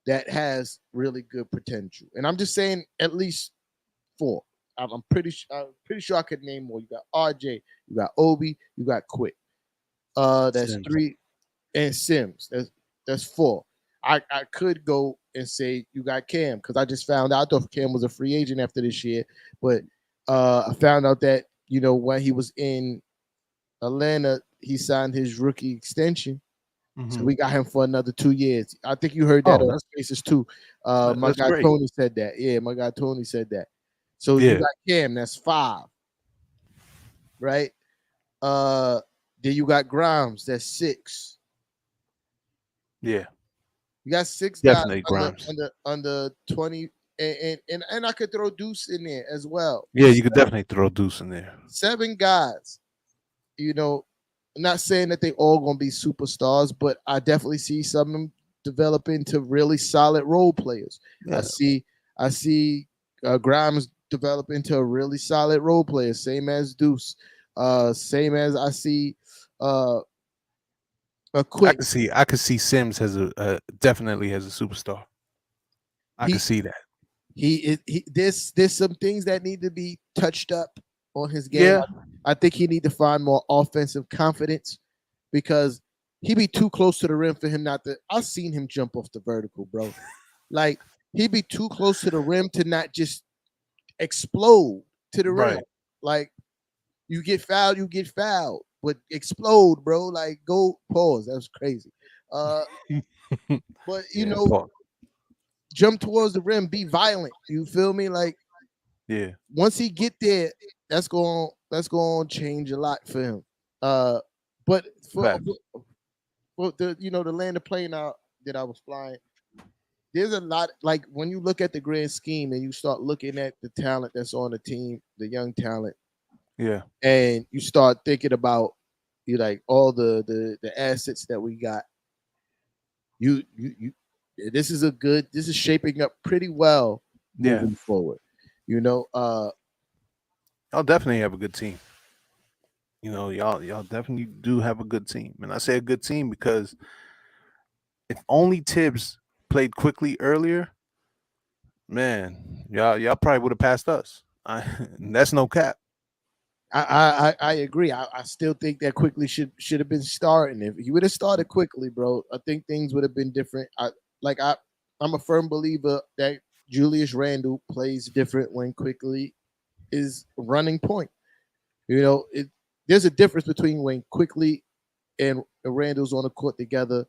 that has really good potential, and I'm just saying at least 4. I'm pretty sure I could name more. You got RJ, you got Obi, you got Quick. That's Sims. 3, and Sims. That's 4. I could go and say you got Cam because I just found out. I thought Cam was a free agent after this year, but I found out that when he was in Atlanta, he signed his rookie extension. Mm-hmm. So we got him for another 2 years. I think you heard that on Spaces too. My guy great. Tony said that. Yeah, my guy Tony said that. So you got Cam, that's 5. Right? Then you got Grimes, that's 6. Yeah. You got 6 Definitely guys Grimes. under 20, and I could throw Deuce in there as well. Yeah, you could definitely throw Deuce in there. 7 guys, not saying that they all gonna be superstars, but I definitely see some of them develop into really solid role players. I Yeah, see, I see Grimes develop into a really solid role player, same as Deuce, same as I see uh, a quick. I could see Sims as a definitely as a superstar. I could He see that. there's some things that need to be touched up on his game. Yeah, I think he need to find more offensive confidence because he be too close to the rim for him not to. I've seen him jump off the vertical, bro. Like he be too close to the rim to not just explode to the rim. right. Like you get fouled, but explode, bro. Like go pause. That was crazy. Uh, but you Yeah, know, jump towards the rim, be violent. You feel me? Like yeah, once he get there, that's going to change a lot for him. Uh, but fact. for the the land of plane out that I was flying, there's a lot. Like when you look at the grand scheme and you start looking at the talent that's on the team, the young talent, Yeah, and you start thinking about you like all the assets that we got. You this is a good. This is shaping up pretty well yeah. moving forward. You know, Y'all definitely have a good team. Y'all definitely do have a good team, and I say a good team because if only Tibbs played quickly earlier, man, y'all probably would have passed us. That's no cap. I agree. I still think that quickly should have been starting. If he would have started quickly, bro, I think things would have been different. I'm a firm believer that Julius Randle plays different when quickly is running point. There's a difference between when quickly and Randall's on the court together,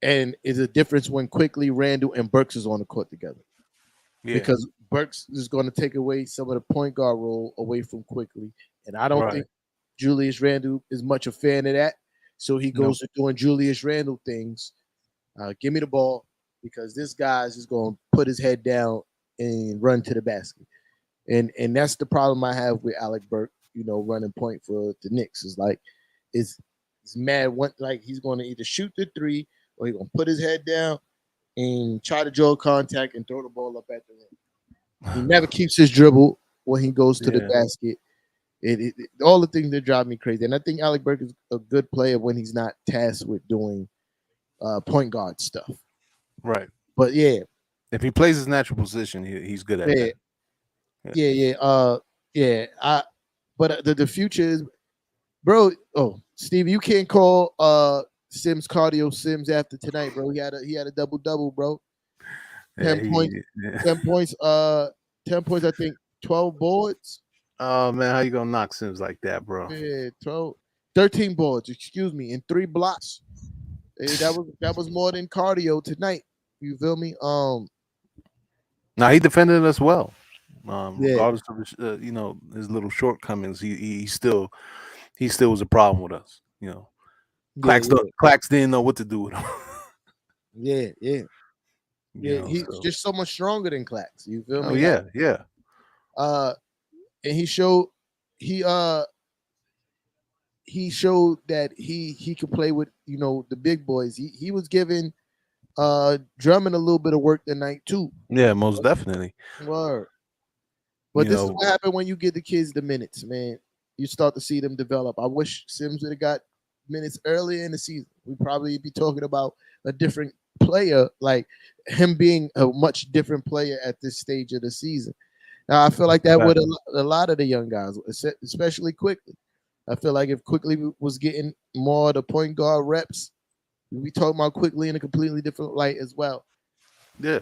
and is a difference when quickly Randall and Burks is on the court together. Yeah, Because Burks is going to take away some of the point guard role away from quickly. And I don't right. think Julius Randle is much a fan of that. So he No, goes to doing Julius Randle things. Give me the ball because this guy's just going to put his head down and run to the basket. And that's the problem I have with Alec Burke, running point for the Knicks. Is like it's mad one like he's going to either shoot the three or he's going to put his head down and try to draw contact and throw the ball up at the rim. He never keeps his dribble when he goes to the yeah, basket. All the things that drive me crazy. And I think Alec Burke is a good player when he's not tasked with doing point guard stuff. right. But yeah, If he plays his natural position, he's good at yeah, that. Yeah, yeah. But the future is, bro. Oh, Steve, you can't call Sims cardio Sims after tonight, bro. He had a double double, bro. yeah, 10 points, yeah. 10 points, 10 points. I think 12 boards. Oh man, how you gonna knock Sims like that, bro? Yeah, 13 boards. Excuse me, and 3 blocks. That was more than cardio tonight. You feel me? Now he defended us well, Yeah, regardless of his little shortcomings. He still was a problem with us. yeah, yeah, Clax didn't know what to do with him. yeah, yeah, yeah. He's So just so much stronger than Clax. You feel oh me? Like, yeah, uh, and he uh he showed that he could play with the big boys. He was giving Drummond a little bit of work tonight too. yeah, most definitely. Word. But You this is know, what happened when you give the kids the minutes, man. You start to see them develop. I wish Sims would have got minutes earlier in the season. We'd probably be talking about a different player, like him being a much different player at this stage of the season. Now, I feel like that would a lot of the young guys, especially quickly. I feel like if quickly was getting more of the point guard reps, we'd be talking about quickly in a completely different light as well. yeah.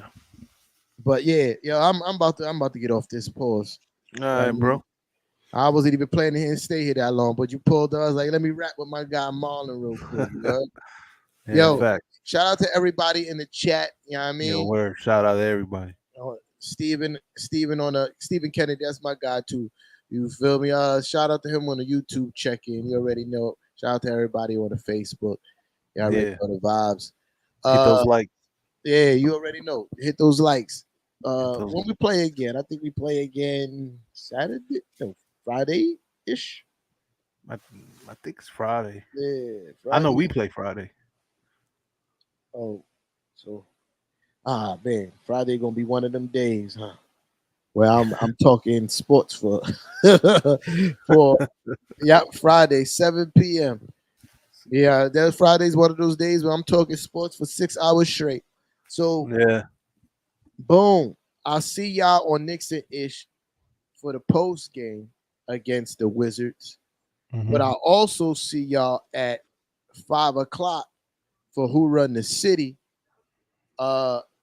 But yeah, I'm about to get off this pause. All right, bro. I wasn't even planning to stay here that long, but you pulled up. I was like, let me rap with my guy Marlon real quick. You know? Yeah, Yo, fact. shout out to everybody in the chat. You know what I Yo, mean? word. Shout out to everybody. Stephen Kennedy, that's my guy too. You feel me? Shout out to him on the YouTube check-in. You already know. Shout out to everybody on the Facebook. You already Yeah, know the vibes. hit those likes. Yeah, you already know. Hit those likes. Those, When we play again, I think we play again Saturday, no, Friday ish. I, I think it's Friday. Yeah, I know Friday. we play Friday. Oh, so man, Friday gonna be one of them days, huh? Well, I'm talking sports for for yeah, Friday, 7 p.m. Yeah, that Friday's one of those days where I'm talking sports for 6 hours straight. So Yeah. boom. I'll see y'all on Nixon ish for the post game against the Wizards. But Mhm. I'll also see y'all at 5 o'clock for Who Run the City.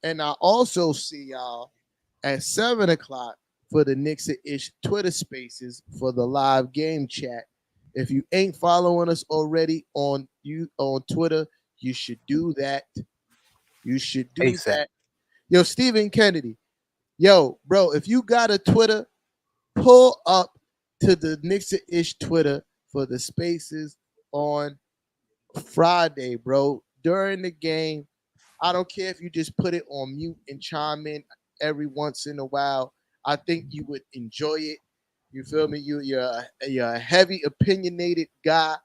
And I also see y'all at 7 o'clock for the Nixon ish Twitter spaces for the live game chat. If you ain't following us already on Twitter, you should do that. You should do ASAP. that. Yo, Stephen Kennedy. Yo, bro, if you got a Twitter, pull up to the Nixon ish Twitter for the spaces on Friday, bro. During the game, I don't care if you just put it on mute and chime in every once in a while. I think you would enjoy it. You feel me? You're a heavy opinionated guy.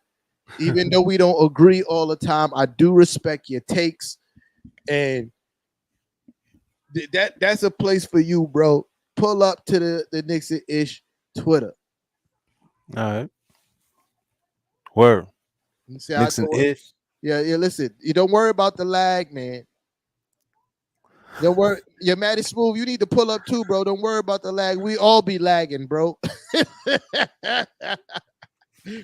Even though we don't agree all the time, I do respect your takes, and that's a place for you, bro. Pull up to the Nixon ish Twitter. All right. Word. You see, I Nixon go. ish. Yeah, yeah. Listen, you don't worry about the lag, man. Don't worry. You're mad as smooth. You need to pull up too, bro. Don't worry about the lag. We all be lagging, bro.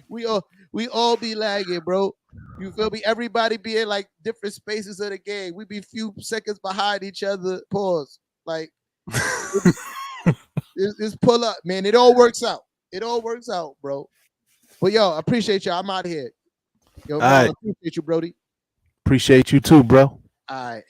we all be lagging, bro. You feel me? Everybody be in like different spaces of the game. We be few seconds behind each other. Pause. Like it's pull up, man. It all works out. It all works out, bro. But yo, I appreciate y'all. I'm out of here. Yo, All man, I right. appreciate you, Brody. Appreciate you too, bro. All right.